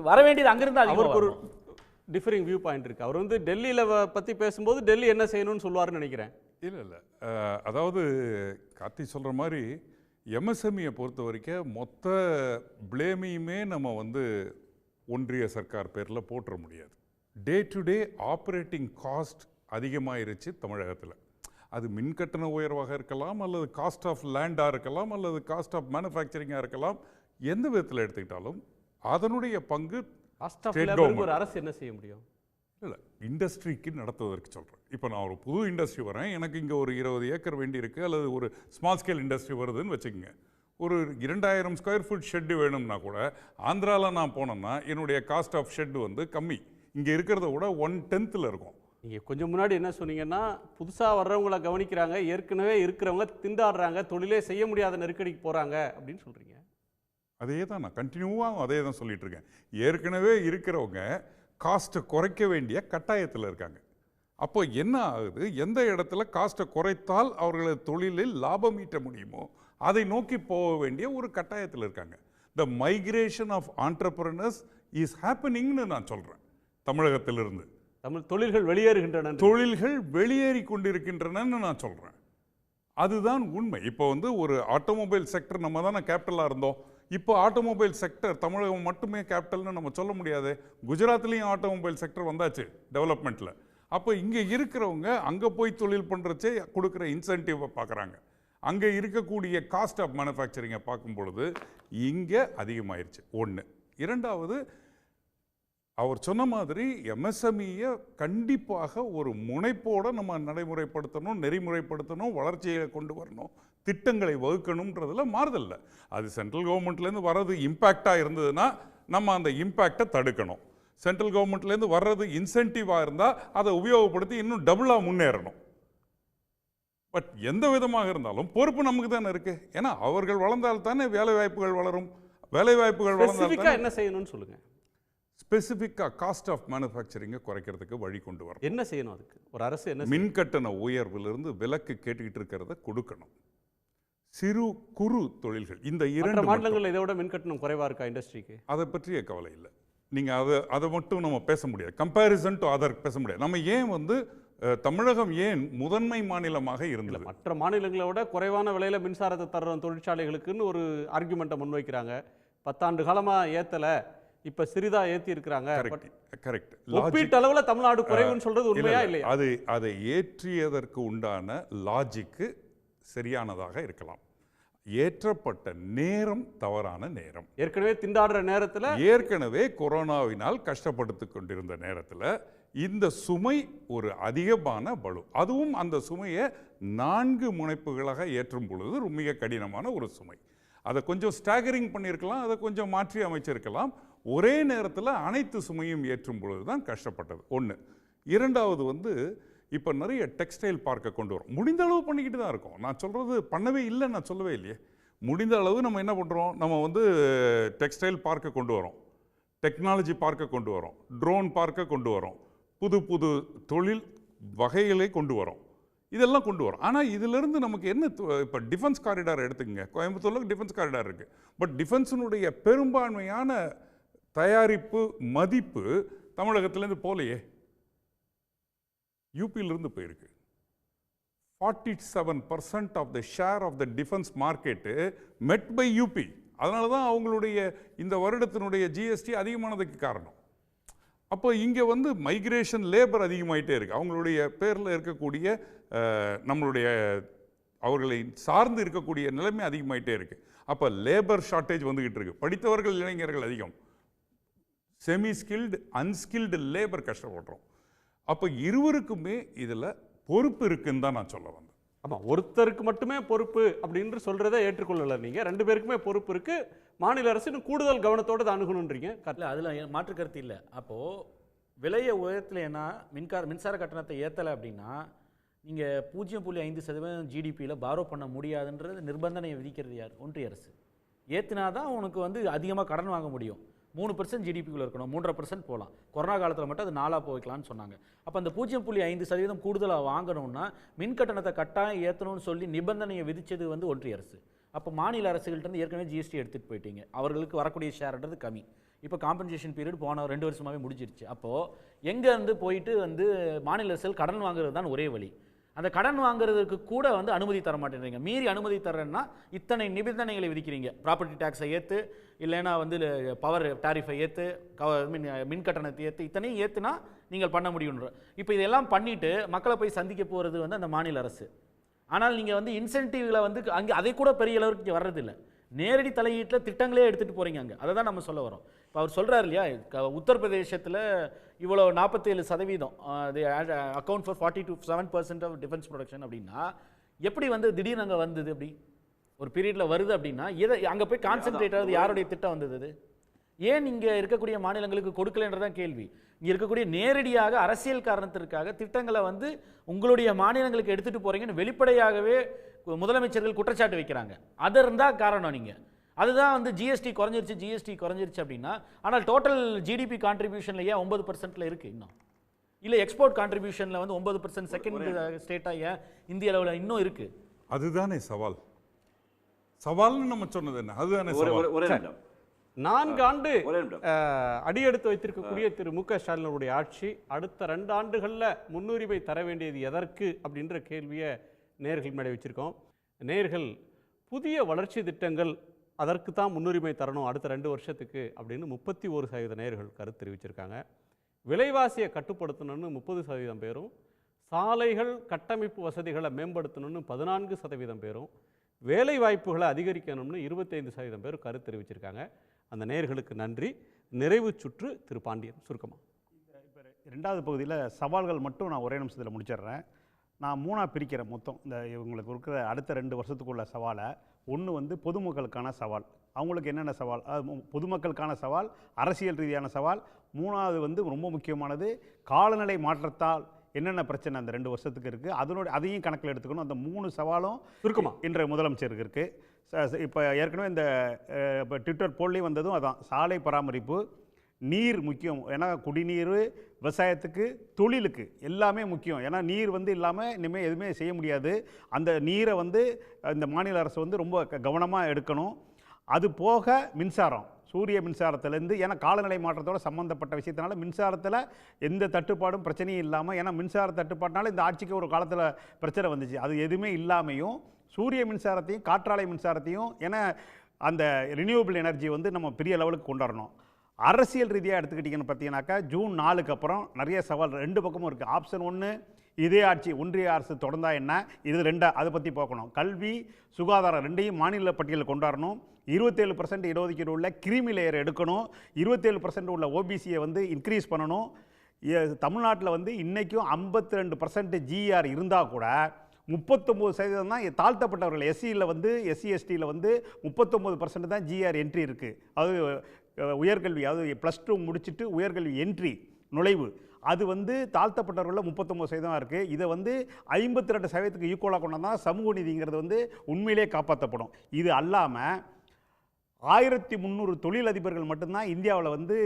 வர வேண்டியது அங்கிருந்து அதிகமாக ஒரு டிஃபரிங் வியூ பாயிண்ட் இருக்குது. அவர் வந்து டெல்லியில் பற்றி பேசும்போது டெல்லி என்ன செய்யணும்னு சொல்லுவார்னு நினைக்கிறேன். இல்லை அதாவது கார்த்தி சொல்கிற மாதிரி எம்எஸ்எம்இயை பொறுத்த வரைக்கும் மொத்த பிளேமையுமே நம்ம வந்து ஒன்றிய சர்க்கார் பேரில் போட்டுற முடியாது. Day to day operating cost அதிகமாகிருச்சு தமிழகத்தில். அது மின்கட்டண உயர்வாக இருக்கலாம், அல்லது காஸ்ட் ஆஃப் லேண்டாக இருக்கலாம், அல்லது காஸ்ட் ஆஃப் மேனுஃபேக்சரிங்காக இருக்கலாம். எந்த விதத்தில் எடுத்துக்கிட்டாலும் அதனுடைய பங்கு ஒரு அரசு என்ன செய்ய முடியும்? இல்லை, இண்டஸ்ட்ரிக்கு நடத்துவதற்கு சொல்கிறேன். இப்போ நான் ஒரு புது இண்டஸ்ட்ரி வரேன், எனக்கு இங்கே ஒரு 20 ஏக்கர் வேண்டி இருக்குது, அல்லது ஒரு ஸ்மால் ஸ்கேல் இண்டஸ்ட்ரி வருதுன்னு வச்சுக்கோங்க. ஒரு 2000 ஸ்கொயர் ஃபீட் ஷெட்டு வேணும்னா கூட ஆந்திராவில் நான் போனேன்னா என்னுடைய காஸ்ட் ஆஃப் ஷெட்டு வந்து கம்மி, இங்கே இருக்கிறத விட 1/10 இருக்கும். நீங்கள் கொஞ்சம் முன்னாடி என்ன சொன்னீங்கன்னா, புதுசாக வர்றவங்களை கவனிக்கிறாங்க, ஏற்கனவே இருக்கிறவங்க திண்டாடுறாங்க, தொழிலே செய்ய முடியாத நெருக்கடிக்கு போகிறாங்க அப்படின்னு சொல்கிறீங்க. அதே தான் நான் கண்டினியூவாக அதே தான் சொல்லிட்டு இருக்கேன். ஏற்கனவே இருக்கிறவங்க காஸ்ட்டை குறைக்க வேண்டிய கட்டாயத்தில் இருக்காங்க. அப்போ என்ன ஆகுது, எந்த இடத்துல காஸ்ட்டை குறைத்தால் அவர்களது தொழிலில் லாபம் ஈட்ட முடியுமோ அதை நோக்கி போக வேண்டிய ஒரு கட்டாயத்தில் இருக்காங்க. The migration of entrepreneurs is ஹேப்பனிங்னு நான் சொல்கிறேன். தமிழகத்திலிருந்து தொழில்கள் வெளியேறுகின்றன, தொழில்கள் வெளியேறி கொண்டிருக்கின்றனன்னு நான் சொல்கிறேன். அதுதான் உண்மை. இப்போ வந்து ஒரு ஆட்டோமொபைல் செக்டர் நம்ம தானே கேபிட்டலாக இருந்தோம். இப்போ ஆட்டோமொபைல் செக்டர் தமிழகம் மட்டுமே கேபிட்டல்னு நம்ம சொல்ல முடியாது. குஜராத்லேயும் ஆட்டோமொபைல் செக்டர் வந்தாச்சு டெவலப்மெண்ட்டில். அப்போ இங்கே இருக்கிறவங்க அங்கே போய் தொழில் பண்ணுறச்சே கொடுக்குற இன்சென்டிவை பார்க்குறாங்க. அங்கே இருக்கக்கூடிய காஸ்ட் ஆஃப் மேனுஃபேக்சரிங்கை பார்க்கும் பொழுது இங்கே அதிகமாயிருச்சு. ஒன்று. இரண்டாவது, அவர் சொன்ன மாதிரி எம்எஸ்எம்இயை கண்டிப்பாக ஒரு முனைப்போடு நம்ம நடைமுறைப்படுத்தணும், நெறிமுறைப்படுத்தணும், வளர்ச்சியை கொண்டு வரணும், திட்டங்களை வகுக்கணுன்றதுல மாறுதல்ல. அது சென்ட்ரல் கவர்மெண்ட்லேருந்து வர்றது இம்பேக்டாக இருந்ததுன்னா நம்ம அந்த இம்பேக்டை தடுக்கணும். சென்ட்ரல் கவர்மெண்ட்லேருந்து வர்றது இன்சென்டிவாக இருந்தால் அதை உபயோகப்படுத்தி இன்னும் டபுளாக முன்னேறணும். பட் எந்த விதமாக இருந்தாலும் பொறுப்பு நமக்கு தானே இருக்குது. ஏன்னா அவர்கள் வளர்ந்தால் தானே வேலை வாய்ப்புகள் வளரும். வேலை வாய்ப்புகள் வளர்ந்தால் என்ன செய்யணும்னு சொல்லுங்கள். ஸ்பெசிஃபிக்காக காஸ்ட் ஆஃப் மேனுஃபேக்சரிங்கை குறைக்கிறதுக்கு வழி கொண்டு வரும். என்ன செய்யணும் அதுக்கு ஒரு அரசு? என்ன மின்கட்டண உயர்விலிருந்து விலக்கு கேட்டுக்கிட்டு இருக்கிறத கொடுக்கணும். சிறு குறு தொழில்கள் இந்த 2 மாநிலங்கள் இதை விட மின்கட்டணம் குறைவாக இருக்கா இண்டஸ்ட்ரிக்கு? அதை பற்றிய கவலை இல்லை. நீங்கள் அதை மட்டும் நம்ம பேச முடியாது. கம்பேரிசன் டு அதர் பேச முடியாது. நம்ம ஏன் வந்து தமிழகம் ஏன் முதன்மை மாநிலமாக இருந்தது? மற்ற மாநிலங்களை விட குறைவான விலையில் மின்சாரத்தை தர்ற தொழிற்சாலைகளுக்குன்னு ஒரு ஆர்குமெண்ட்டை முன்வைக்கிறாங்க. 10 ஆண்டு காலமாக ஏற்றலை, இப்போ சிறிதாக ஏற்றி இருக்கிறாங்க. கரெக்ட். ஒப்பீட்டு அளவில் தமிழ்நாடு குறைவுன்னு சொல்கிறது உண்மையா இல்லையா? அதை ஏற்றியதற்கு உண்டான லாஜிக்கு சரியானதாக இருக்கலாம். ஏற்றப்பட்ட நேரம் தவறான நேரம். ஏற்கனவே திண்டாடுற நேரத்தில், ஏற்கனவே கொரோனாவினால் கஷ்டப்படுத்தி கொண்டிருந்த நேரத்தில் இந்த சுமை ஒரு அதிகமான பளு. அதுவும் அந்த சுமையை 4 முனைப்புகளாக ஏற்றும் பொழுது மிக கடினமான ஒரு சுமை. அதை கொஞ்சம் ஸ்டாகரிங் பண்ணியிருக்கலாம், அதை கொஞ்சம் மாற்றி அமைச்சிருக்கலாம். ஒரே நேரத்தில் அனைத்து சுமையும் ஏற்றும் பொழுது தான் கஷ்டப்பட்டது. ஒன்று. இரண்டாவது வந்து இப்போ நிறைய டெக்ஸ்டைல் பார்க்கை கொண்டு வரும். முடிந்த அளவு பண்ணிக்கிட்டு தான் இருக்கோம். நான் சொல்கிறது பண்ணவே இல்லை, நான் சொல்லவே இல்லையே. முடிந்த அளவு நம்ம என்ன பண்ணுறோம், நம்ம வந்து டெக்ஸ்டைல் பார்க்கை கொண்டு வரோம், டெக்னாலஜி பார்க்கை கொண்டு வரோம், ட்ரோன் பார்க்கை கொண்டு வரோம், புது புது தொழில் வகைகளை கொண்டு வரோம், இதெல்லாம் கொண்டு வரோம். ஆனால் இதிலிருந்து நமக்கு என்ன, இப்போ டிஃபென்ஸ் காரிடார் எடுத்துக்கங்க. கோயம்புத்தூரில் டிஃபென்ஸ் காரிடார் இருக்குது. பட் டிஃபென்ஸினுடைய பெரும்பான்மையான தயாரிப்பு மதிப்பு தமிழகத்திலேருந்து போலையே, யூபியிலிருந்து போயிருக்கு. 47% of the share of the defence market met by UP. அதனால தான் அவங்களுடைய இந்த வருடத்தினுடைய ஜிஎஸ்டி அதிகமானதுக்கு காரணம். அப்போ இங்கே வந்து மைக்ரேஷன் லேபர் அதிகமாகிட்டே இருக்குது. அவங்களுடைய பேரில் இருக்கக்கூடிய நம்மளுடைய அவர்களை சார்ந்து இருக்கக்கூடிய நிலைமை அதிகமாகிட்டே இருக்குது. அப்போ லேபர் ஷார்ட்டேஜ் வந்துக்கிட்டு இருக்குது. படித்தவர்கள் இளைஞர்கள் அதிகம், செமி ஸ்கில்டு அன்ஸ்கில்டு லேபர் கஷ்டப்படுறோம். அப்போ இருவருக்குமே இதில் பொறுப்பு இருக்குன்னு தான் நான் சொல்ல வந்தேன். ஆமாம், ஒருத்தருக்கு மட்டுமே பொறுப்பு அப்படின்னு சொல்கிறத ஏற்றுக்கொள்ளலை நீங்கள். 2 பேருக்குமே பொறுப்பு இருக்குது. மாநில அரசு இன்னும் கூடுதல் கவனத்தோடு அதை அணுகணுன்றீங்க. இல்லை, அதில் மாற்று கருத்து இல்லை. அப்போது விலையை உயர்த்தலைன்னா மின்சார கட்டணத்தை ஏற்றலை அப்படின்னா நீங்கள் 0.5% ஜிடிபியில் பாரோ பண்ண முடியாதுன்றது நிர்பந்தனையை விதிக்கிறது யார்? ஒன்றிய அரசு. ஏற்றினா தான் உனக்கு வந்து அதிகமாக கடன் வாங்க முடியும். 3% ஜிடிபிக்குள்ளே இருக்கணும், 3.5% போகலாம். கொரோனா காலத்தில் மட்டும் அது 4 போய்க்கலாம்னு சொன்னாங்க. அப்போ அந்த 0.5% கூடுதலாக வாங்கணும்னா மின் கட்டணத்தை கட்டாயம் ஏற்றணும்னு சொல்லி நிபந்தனையை விதித்தது வந்து ஒன்றிய அரசு. அப்போ மாநில அரசுகள்கிட்ட ஏற்கனவே ஜிஎஸ்டி எடுத்துகிட்டு போயிட்டீங்க, அவர்களுக்கு வரக்கூடிய ஷேர்ன்றது கம்மி. இப்போ காம்பன்சேஷன் பீரியட் போன 2 வருஷமாகவே முடிஞ்சிருச்சு. அப்போது எங்கேருந்து போயிட்டு வந்து மாநில அரசுகள் கடன் வாங்குறது தான் ஒரே வழி. அந்த கடன் வாங்குறதுக்கு கூட வந்து அனுமதி தர மாட்டேங்கிறீங்க. மீறி அனுமதி தரேன்னா இத்தனை நிபந்தனைகளை விதிக்கிறீங்க. ப்ராப்பர்ட்டி டேக்ஸை ஏற்று, இல்லைன்னா வந்து பவர் டாரிஃபை ஏற்று, மின் கட்டணத்தை ஏற்று, இத்தனையும் ஏற்றுனா நீங்கள் பண்ண முடியுன்ற. இப்போ இதெல்லாம் பண்ணிவிட்டு மக்களை போய் சந்திக்க போகிறது வந்து அந்த மாநில அரசு. ஆனால் நீங்கள் வந்து இன்சென்டிவ்களை வந்து அங்கே அதை கூட பெரிய அளவுக்கு வர்றதில்லை. நேரடி தலையீட்டில் திட்டங்களே எடுத்துகிட்டு போகிறீங்க அங்கே. அதை தான் நம்ம சொல்ல வரோம். இப்போ அவர் சொல்கிறார் இல்லையா, உத்தரப்பிரதேசத்தில் இவ்வளோ 47% அது account for 47% of defence production அப்படின்னா எப்படி வந்து திடீர்னு அங்கே வந்தது? அப்படி ஒரு பீரியடில் வருது அப்படின்னா எதை அங்கே போய் கான்சென்ட்ரேட் ஆகுது? யாருடைய திட்டம் வந்தது அது? ஏன் இங்கே இருக்கக்கூடிய மாநிலங்களுக்கு கொடுக்கலன்றதான் கேள்வி. இங்கே இருக்கக்கூடிய நேரடியாக அரசியல் காரணத்திற்காக திட்டங்களை வந்து உங்களுடைய மாநிலங்களுக்கு எடுத்துகிட்டு போகிறீங்கன்னு வெளிப்படையாகவே முதலமைச்சர்கள் குற்றச்சாட்டு வைக்கிறாங்க. அது இருந்தால் காரணம் நீங்கள் அதுதான் வந்து ஜிஎஸ்டி குறைஞ்சிருச்சு அப்படின்னா. ஆனால் டோட்டல் ஜிடிபி கான்ட்ரிபியூஷனில் ஏன் 9%ல் இருக்குது இன்னும்? இல்லை எக்ஸ்போர்ட் கான்ட்ரிபியூஷனில் வந்து 9% செகண்ட் ஸ்டேட்டாக ஏன் இந்திய அளவில் இன்னும் இருக்குது? அதுதானே சவால். சவால்னு நம்ம சொன்னது என்ன? அதுதானே சவால். 4 ஆண்டு அடியெடுத்து வைத்திருக்கக்கூடிய திரு மு.க. ஸ்டாலினுடைய ஆட்சி அடுத்த 2 ஆண்டுகளில் முன்னுரிமை தர வேண்டியது எதற்கு அப்படின்ற கேள்வியை நேயர்கள் மேலே வச்சுருக்கோம். நேயர்கள் புதிய வளர்ச்சி திட்டங்கள் அதற்கு தான் முன்னுரிமை தரணும் அடுத்த 2 வருஷத்துக்கு அப்படின்னு 31% நேயர்கள் கருத்து தெரிவிச்சிருக்காங்க. விலைவாசியை கட்டுப்படுத்தணும்னு 30% பேரும், சாலைகள் கட்டமைப்பு வசதிகளை மேம்படுத்தணும்னு 14% பேரும், வேலை வாய்ப்புகளை அதிகரிக்கணும்னு 25% பேர் கருத்து தெரிவிச்சிருக்காங்க. அந்த நேயர்களுக்கு நன்றி. நிறைவு சுற்று திரு பாண்டியன் சுருக்கமாக. இப்போ 2வது பகுதியில் சவால்கள் மட்டும் நான் ஒரே நிமிஷத்தில் முடிச்சிடுறேன். நான் 3ஆக பிரிக்கிறேன் மொத்தம். இந்த இவங்களுக்கு இருக்கிற அடுத்த 2 வருஷத்துக்குள்ள சவாலை. ஒன்று வந்து பொதுமக்களுக்கான சவால். அவங்களுக்கு என்னென்ன சவால்? பொதுமக்களுக்கான சவால், அரசியல் ரீதியான சவால். 3வது வந்து ரொம்ப முக்கியமானது காலநிலை மாற்றத்தால் என்னென்ன பிரச்சனை அந்த 2 வருஷத்துக்கு இருக்குது, அதையும் கணக்கில் எடுத்துக்கணும். அந்த 3 சவாலும் இருக்குமா இன்றைய முதலமைச்சருக்கு இருக்குது. இப்போ ஏற்கனவே இந்த இப்போ ட்விட்டர் போல்லையும் வந்ததும் அதான். சாலை பராமரிப்பு, நீர் முக்கியம். ஏன்னா குடிநீர், விவசாயத்துக்கு, தொழிலுக்கு எல்லாமே முக்கியம். ஏன்னா நீர் வந்து இல்லாமல் இனிமேல் எதுவுமே செய்ய முடியாது. அந்த நீரை வந்து இந்த மாநில அரசு வந்து ரொம்ப கவனமாக எடுக்கணும். அது போக மின்சாரம், சூரிய மின்சாரத்திலேருந்து, ஏன்னா காலநிலை மாற்றத்தோடு சம்மந்தப்பட்ட விஷயத்தினால மின்சாரத்தில் எந்த தட்டுப்பாடும் பிரச்சனையும் இல்லாமல், ஏன்னா மின்சார தட்டுப்பாட்டினால இந்த ஆட்சிக்கு ஒரு காலத்தில் பிரச்சனை வந்துச்சு. அது எதுவுமே இல்லாமையும் சூரிய மின்சாரத்தையும் காற்றாலை மின்சாரத்தையும், ஏன்னா அந்த ரினியூவபிள் எனர்ஜி வந்து நம்ம பெரிய லெவலுக்கு கொண்டாடணும். அரசியல் ரீதியாக எடுத்துக்கிட்டிங்கன்னு பார்த்தீங்கன்னாக்கா ஜூன் 4க்கு அப்புறம் நிறைய சவால் 2 பக்கமும் இருக்குது. ஆப்ஷன் 1 இதே ஆட்சி ஒன்றிய அரசு தொடர்ந்தா என்ன, இது 2 அதை பற்றி பார்க்கணும். கல்வி, சுகாதாரம் 2யும் மாநில பட்டியலில் கொண்டாடணும். 27% இடஒதுக்கீடு உள்ள கிரீமி லேயர் எடுக்கணும். 27% உள்ள ஓபிசியை வந்து இன்க்ரீஸ் பண்ணணும். தமிழ்நாட்டில் வந்து இன்றைக்கும் 52% ஜிஆர் இருந்தால் கூட 39% தான் தாழ்த்தப்பட்டவர்கள். எஸ்சியில் வந்து எஸ்சி எஸ்டியில் வந்து 39% தான் ஜிஆர் என்ட்ரி இருக்குது. அது உயர்கல்வி, அதாவது +2 முடிச்சுட்டு உயர்கல்வி என்ட்ரி நுழைவு, அது வந்து தாழ்த்தப்பட்டவர்களில் 39% இருக்குது. இதை வந்து 52% ஈக்குவலாக கொண்டாந்தா சமூக நீதிங்கிறது வந்து உண்மையிலே காப்பாற்றப்படும். இது அல்லாமல் 1300 தொழிலதிபர்கள் மட்டும்தான் இந்தியாவில் வந்து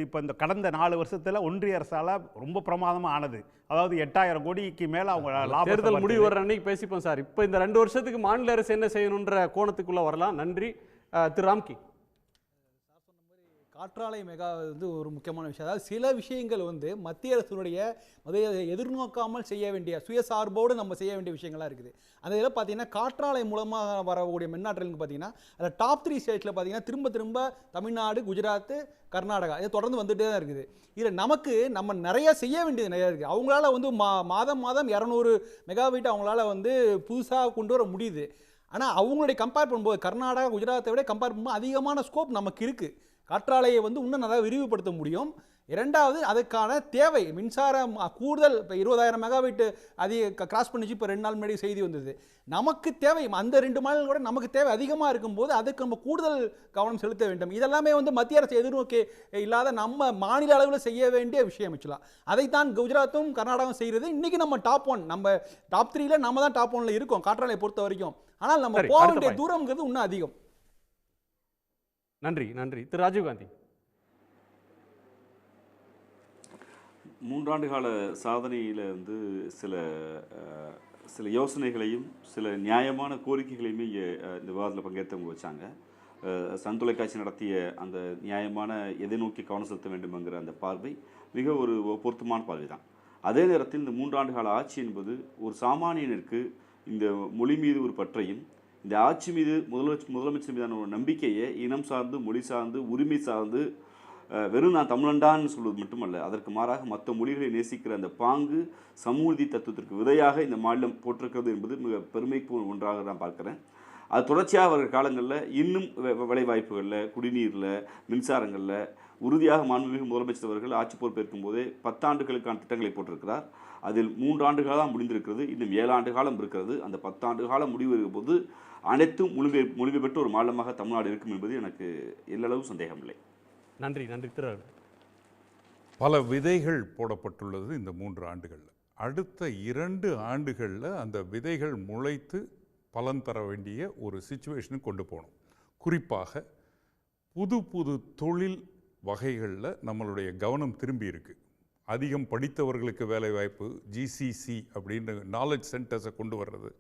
இப்போ இந்த கடந்த 4 வருஷத்தில் ஒன்றிய அரசால் ரொம்ப பிரமாதமாக ஆனது. அதாவது 8000 கோடிக்கு மேலே அவங்க தேர்தல் முடிவு வர அன்னைக்கு பேசிப்போம் சார். இப்போ இந்த 2 வருஷத்துக்கு மாநில அரசு என்ன செய்யணுன்ற கோணத்துக்குள்ளே வரலாம். நன்றி. திரு ராம்கி. காற்றாலை மெகா வந்து ஒரு முக்கியமான விஷயம். அதாவது சில விஷயங்கள் வந்து மத்திய அரசுடைய எதிர்நோக்காமல் செய்ய வேண்டிய, சுயசார்போடு நம்ம செய்ய வேண்டிய விஷயங்கள்லாம் இருக்குது. அந்த இதில் பார்த்தீங்கன்னா காற்றாலை மூலமாக வரக்கூடிய மின்னாற்றலுக்கு பார்த்தீங்கன்னா அதில் டாப் 3 ஸ்டேட்ஸில் பார்த்தீங்கன்னா திரும்ப தமிழ்நாடு, குஜராத், கர்நாடகா இது தொடர்ந்து வந்துகிட்டே தான் இருக்குது. இதில் நம்ம நிறைய செய்ய வேண்டியது நிறையா இருக்குது. அவங்களால வந்து மாதம் 200 மெகாவாட் அவங்களால வந்து புதுசாக கொண்டு வர முடியுது. ஆனால் அவங்களுடைய கம்பேர் பண்ணும்போது கர்நாடகா, குஜராத்தை விட கம்பேர் பண்ணும்போது அதிகமான ஸ்கோப் நமக்கு இருக்குது. காற்றாலையை வந்து இன்னும் நல்லா விரிவுபடுத்த முடியும். 2வது அதுக்கான தேவை மின்சாரம் கூடுதல். இப்போ 20,000 மெகாவாட் அதிக கிராஸ் பண்ணிச்சு. இப்போ 2 நாள் முன்னாடி செய்தி வந்தது. நமக்கு தேவை அந்த 2 மாநிலம் கூட நமக்கு தேவை அதிகமாக இருக்கும்போது அதுக்கு நம்ம கூடுதல் கவனம் செலுத்த வேண்டும். இதெல்லாமே வந்து மத்திய அரசு எதிர்நோக்கி இல்லாத நம்ம மாநில அளவில் செய்ய வேண்டிய விஷயம் ஆக்சுவலாக. அதைத்தான் குஜராத்தும் கர்நாடகாவும் செய்கிறது. இன்றைக்கி நம்ம டாப் 1, நம்ம டாப் 3ல நம்ம தான் டாப் 1ல இருக்கோம் காற்றாலையை பொறுத்த வரைக்கும். ஆனால் நம்ம போக வேண்டிய தூரம்ங்கிறது இன்னும் அதிகம். நன்றி. திரு ராஜீவ் காந்தி. 3 ஆண்டு கால சாதனையில் வந்து சில சில யோசனைகளையும் சில நியாயமான கோரிக்கைகளையுமே இங்கே இந்த விவாதத்தில் பங்கேற்றவங்க வச்சாங்க. சன் தொலைக்காட்சி நடத்திய அந்த நியாயமான எதை நோக்கி கவனம் செலுத்த வேண்டும்ங்கிற அந்த பார்வை மிக ஒரு பொருத்தமான பார்வை தான். அதே நேரத்தில் இந்த 3 ஆண்டு கால ஆட்சி என்பது ஒரு சாமானியனுக்கு இந்த மொழி மீது ஒரு பற்றையும், இந்த ஆட்சி மீது முதலமைச்சர் மீதான ஒரு நம்பிக்கையை இனம் சார்ந்து, மொழி சார்ந்து, உரிமை சார்ந்து, வெறும் நான் தமிழண்டான்னு சொல்வது மட்டுமல்ல, அதற்கு மாறாக மற்ற மொழிகளை நேசிக்கிற அந்த பாங்கு சமூர்த்தி தத்துவத்திற்கு விதையாக இந்த மாநிலம் போட்டிருக்கிறது என்பது மிக பெருமைக்கு ஒன்றாக நான் பார்க்குறேன். அது தொடர்ச்சியாக வர காலங்களில் இன்னும் வேலைவாய்ப்புகளில், குடிநீரில், மின்சாரங்களில் உறுதியாக மாண்புமிகு முதலமைச்சர் அவர்கள் ஆட்சி பொறுப்பேற்கும் போதே 10 ஆண்டுகளுக்கான திட்டங்களை போட்டிருக்கிறார். அதில் 3 ஆண்டுகள் தான் முடிந்திருக்கிறது. இன்னும் 7 ஆண்டு காலம் இருக்கிறது. அந்த 10 ஆண்டு காலம் முடிவு போது அனைத்தும் முழுமை பெற்ற ஒரு மாநிலமாக தமிழ்நாடு இருக்கும் என்பது எனக்கு எல்லளவு சந்தேகமில்லை. நன்றி திரு. பல விதைகள் போடப்பட்டுள்ளது இந்த 3 ஆண்டுகளில். அடுத்த 2 ஆண்டுகளில் அந்த விதைகள் முளைத்து பலன் தர வேண்டிய ஒரு சிச்சுவேஷனுக்கு கொண்டு போகணும். குறிப்பாக புது தொழில் வகைகளில் நம்மளுடைய கவனம் திரும்பி இருக்கு. அதிகம் படித்தவர்களுக்கு வேலைவாய்ப்பு, ஜிசிசி அப்படின்ற நாலேஜ் சென்டர்ஸை கொண்டு வர்றது,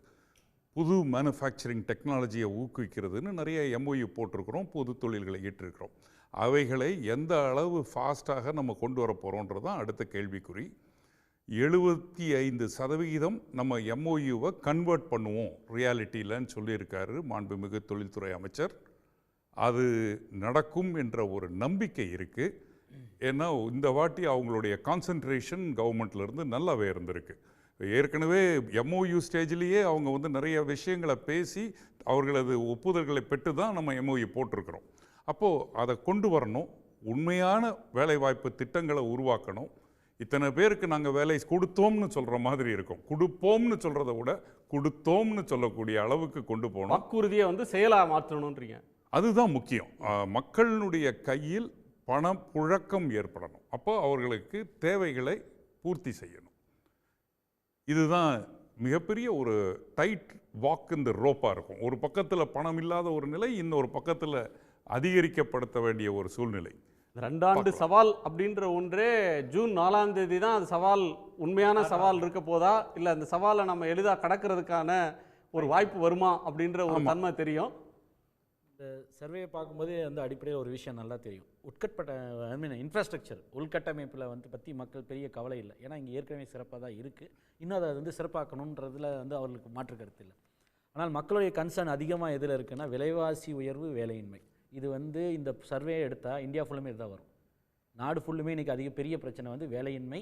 புது மேனுஃபேக்சரிங் டெக்னாலஜியை ஊக்குவிக்கிறதுன்னு நிறைய எம்ஓயு போட்டிருக்கிறோம், புது தொழில்களை ஈட்டிருக்கிறோம். அவைகளை எந்த அளவு ஃபாஸ்ட்டாக நம்ம கொண்டு வர போகிறோன்றது தான் அடுத்த கேள்விக்குறி. 75% நம்ம எம்ஓயுவை கன்வெர்ட் பண்ணுவோம் ரியாலிட்டியில்னு சொல்லியிருக்காரு மாண்புமிகு தொழில்துறை அமைச்சர். அது நடக்கும் என்ற ஒரு நம்பிக்கை இருக்குது. ஏன்னா இந்த வாட்டி அவங்களுடைய கான்சன்ட்ரேஷன் கவர்மெண்ட்லேருந்து நல்லாவே இருந்திருக்கு. ஏற்கனவே எம்ஓயு ஸ்டேஜ்லேயே அவங்க வந்து நிறைய விஷயங்களை பேசி அவர்களது ஒப்புதல்களை பெற்று தான் நம்ம எம்ஓயு போட்டிருக்கிறோம். அப்போது அதை கொண்டு வரணும், உண்மையான வேலைவாய்ப்பு திட்டங்களை உருவாக்கணும். இத்தனை பேருக்கு நாங்கள் வேலை கொடுத்தோம்னு சொல்கிற மாதிரி இருக்கும். கொடுப்போம்னு சொல்கிறத விட கொடுத்தோம்னு சொல்லக்கூடிய அளவுக்கு கொண்டு போகணும். வாக்குறுதியை வந்து செயலாக மாற்றணுன்றீங்க. அதுதான் முக்கியம். மக்களுடைய கையில் பணப்புழக்கம் ஏற்படணும். அப்போ அவர்களுக்கு தேவைகளை பூர்த்தி செய்யணும். இதுதான் மிகப்பெரிய ஒரு டைட் வாக் இந்த ரோப்பாக இருக்கும். ஒரு பக்கத்தில் பணம் இல்லாத ஒரு நிலை, இன்னொரு பக்கத்தில் அதிகரிக்கப்படுத்த வேண்டிய ஒரு சூழ்நிலை. 2 ஆண்டு சவால் அப்படின்ற ஒன்றே ஜூன் 4ஆம் தேதி தான் அது சவால், உண்மையான சவால் இருக்க போதா, இல்லை அந்த சவாலை நம்ம எளிதாக கடக்கிறதுக்கான ஒரு வாய்ப்பு வருமா அப்படின்ற ஒரு தன்மை தெரியும். இந்த சர்வேயை பார்க்கும்போது அந்த அடிப்படையில் ஒரு விஷயம் நல்லா தெரியும். இன்ஃப்ராஸ்ட்ரக்சர் உள்கட்டமைப்பில் வந்து பற்றி மக்கள் பெரிய கவலை இல்லை. ஏன்னா இங்கே ஏற்கனவே சிறப்பாக தான் இருக்குது. இன்னும் அதை வந்து சிறப்பாக்கணுன்றதுல வந்து அவர்களுக்கு மாற்று கருத்து இல்லை. ஆனால் மக்களுடைய கன்சர்ன் அதிகமாக எதில் இருக்குன்னா விலைவாசி உயர்வு, வேலையின்மை. இது வந்து இந்த சர்வே எடுத்தால் இந்தியா ஃபுல்லுமே இதுதான் வரும். நாடு ஃபுல்லுமே இன்றைக்கி பெரிய பிரச்சனை வந்து வேலையின்மை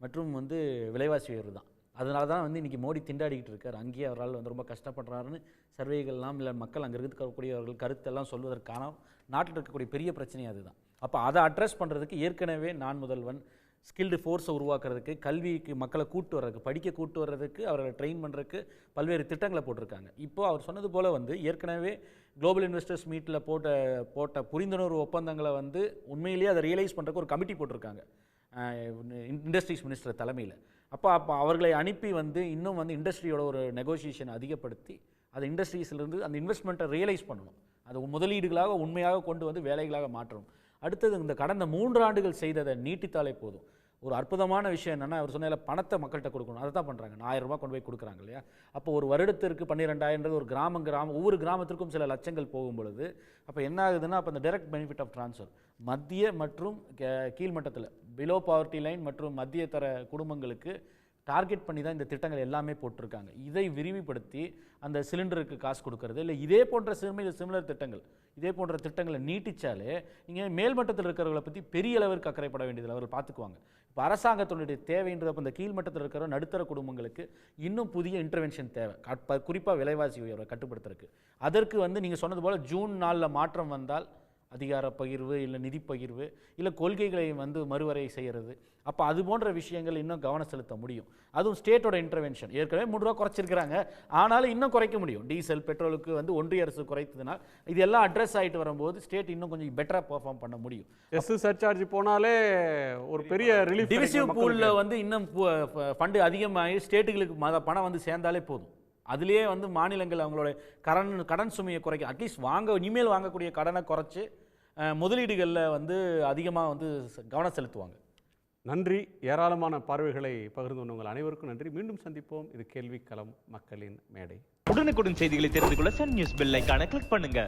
மற்றும் வந்து விலைவாசி உயர்வு தான். அதனால தான் வந்து இன்றைக்கி மோடி திண்டாடிக்கிட்டு இருக்கார். அங்கேயே அவரால் வந்து ரொம்ப கஷ்டப்படுறாருன்னு சர்வேகள்லாம் இல்லை மக்கள் அங்கே இருக்கக்கூடியவர்கள் கருத்தெல்லாம் சொல்வதற்கான நாட்டில் இருக்கக்கூடிய பெரிய பிரச்சனை அதுதான். அப்போ அதை அட்ரஸ் பண்ணுறதுக்கு ஏற்கனவே நான் முதல்வன் ஸ்கில்டு ஃபோர்ஸை உருவாக்குறதுக்கு, கல்விக்கு மக்களை கூட்டு வர்றதுக்கு, படிக்க கூட்டு வர்றதுக்கு, அவர்களை ட்ரெயின் பண்ணுறதுக்கு பல்வேறு திட்டங்களை போட்டிருக்காங்க. இப்போது அவர் சொன்னது போல் வந்து ஏற்கனவே குளோபல் இன்வெஸ்டர்ஸ் மீட்டில் போட்ட புரிந்துணர்வு ஒப்பந்தங்களை வந்து உண்மையிலேயே அதை ரியலைஸ் பண்ணுறதுக்கு ஒரு கமிட்டி போட்டிருக்காங்க இண்டஸ்ட்ரீஸ் மினிஸ்டர் தலைமையில். அப்போ அவர்களை அனுப்பி வந்து இன்னும் வந்து இண்டஸ்ட்ரியோட ஒரு நெகோசியேஷன் அதிகப்படுத்தி அதை இண்டஸ்ட்ரீஸ்லேருந்து அந்த இன்வெஸ்ட்மெண்ட்டை ரியலைஸ் பண்ணணும். அது முதலீடுகளாக உண்மையாக கொண்டு வந்து வேலைகளாக மாற்றணும். அடுத்தது இந்த கடந்த 3 ஆண்டுகள் செய்ததை நீட்டித்தாலே போதும். ஒரு அற்புதமான விஷயம் என்னென்னா, அவர் சொன்ன பணத்தை மக்கள்கிட்ட கொடுக்கணும். அதை தான் பண்ணுறாங்க. 1000 ரூபா கொண்டு போய் கொடுக்குறாங்க இல்லையா. அப்போ ஒரு வருடத்திற்கு 12,000 ஒரு கிராமம் ஒவ்வொரு கிராமத்திற்கும் சில லட்சங்கள் போகும் பொழுது அப்போ என்ன ஆகுதுன்னா, அப்போ அந்த டைரக்ட் பெனிஃபிட் ஆஃப் ட்ரான்ஸ்ஃபர் மத்திய மற்றும் கீழ்மட்டத்தில் பிலோ பாவர்ட்டி லைன் மற்றும் மத்திய தர குடும்பங்களுக்கு டார்கெட் பண்ணி தான் இந்த திட்டங்கள் எல்லாமே போட்டிருக்காங்க. இதை விரிவுபடுத்தி அந்த சிலிண்டருக்கு காசு கொடுக்கறது இல்லை, இதே போன்ற சிமிலர் திட்டங்கள், இதே போன்ற திட்டங்களை நீட்டிச்சாலே நீங்கள் மேல்மட்டத்தில் இருக்கிறவங்களை பற்றி பெரிய அளவிற்கு அக்கறைப்பட வேண்டியதில் அவர்கள் பார்த்துக்குவாங்க. இப்போ அரசாங்கத்தினுடைய தேவைன்றப்போ இந்த கீழ்மட்டத்தில் இருக்கிற நடுத்தர குடும்பங்களுக்கு இன்னும் புதிய இன்டர்வென்ஷன் தேவை, குறிப்பாக விலைவாசி உயர்வை கட்டுப்படுத்துறதுக்கு. அதற்கு வந்து நீங்கள் சொன்னது போல் ஜூன் 4 மாற்றம் வந்தால் அதிகார பகிர்வு இல்லை நிதி பகிர்வு இல்லை கொள்கைகளை வந்து மறுவரை செய்கிறது, அப்போ அது போன்ற விஷயங்கள் இன்னும் கவனம் செலுத்த முடியும். அதுவும் ஸ்டேட்டோட இன்டர்வென்ஷன். ஏற்கனவே 3 ரூபா குறைச்சிருக்கிறாங்க, ஆனாலும் இன்னும் குறைக்க முடியும். டீசல் பெட்ரோலுக்கு வந்து ஒன்றிய அரசு குறைத்ததுனால் இதெல்லாம் அட்ரஸ் ஆகிட்டு வரும்போது ஸ்டேட் இன்னும் கொஞ்சம் பெட்டராக பெர்ஃபார்ம் பண்ண முடியும். சர்சார்ஜ் போனாலே ஒரு பெரிய ரிலீஃப். டிவிசிவ் பூலில் வந்து இன்னும் ஃபண்டு அதிகமாகி ஸ்டேட்டுகளுக்கு பணம் வந்து சேர்ந்தாலே போதும். அதுலேயே வந்து மாநிலங்கள் அவங்களோட கடன் சுமையை குறைக்க, அட்லீஸ்ட் இனிமேல் வாங்கக்கூடிய கடனை குறைச்சி முதலீடுகளில் வந்து அதிகமாக வந்து கவனம் செலுத்துவாங்க. நன்றி. ஏராளமான பார்வைகளை பகிர்ந்து கொண்ட உங்கள் அனைவருக்கும் நன்றி. மீண்டும் சந்திப்போம். இது கேள்விக்களம், மக்களின் மேடை. உடனுக்குடன் செய்திகளை தெரிந்து கொள்ள சன் நியூஸ் பெல் ஐகானை கிளிக் பண்ணுங்க.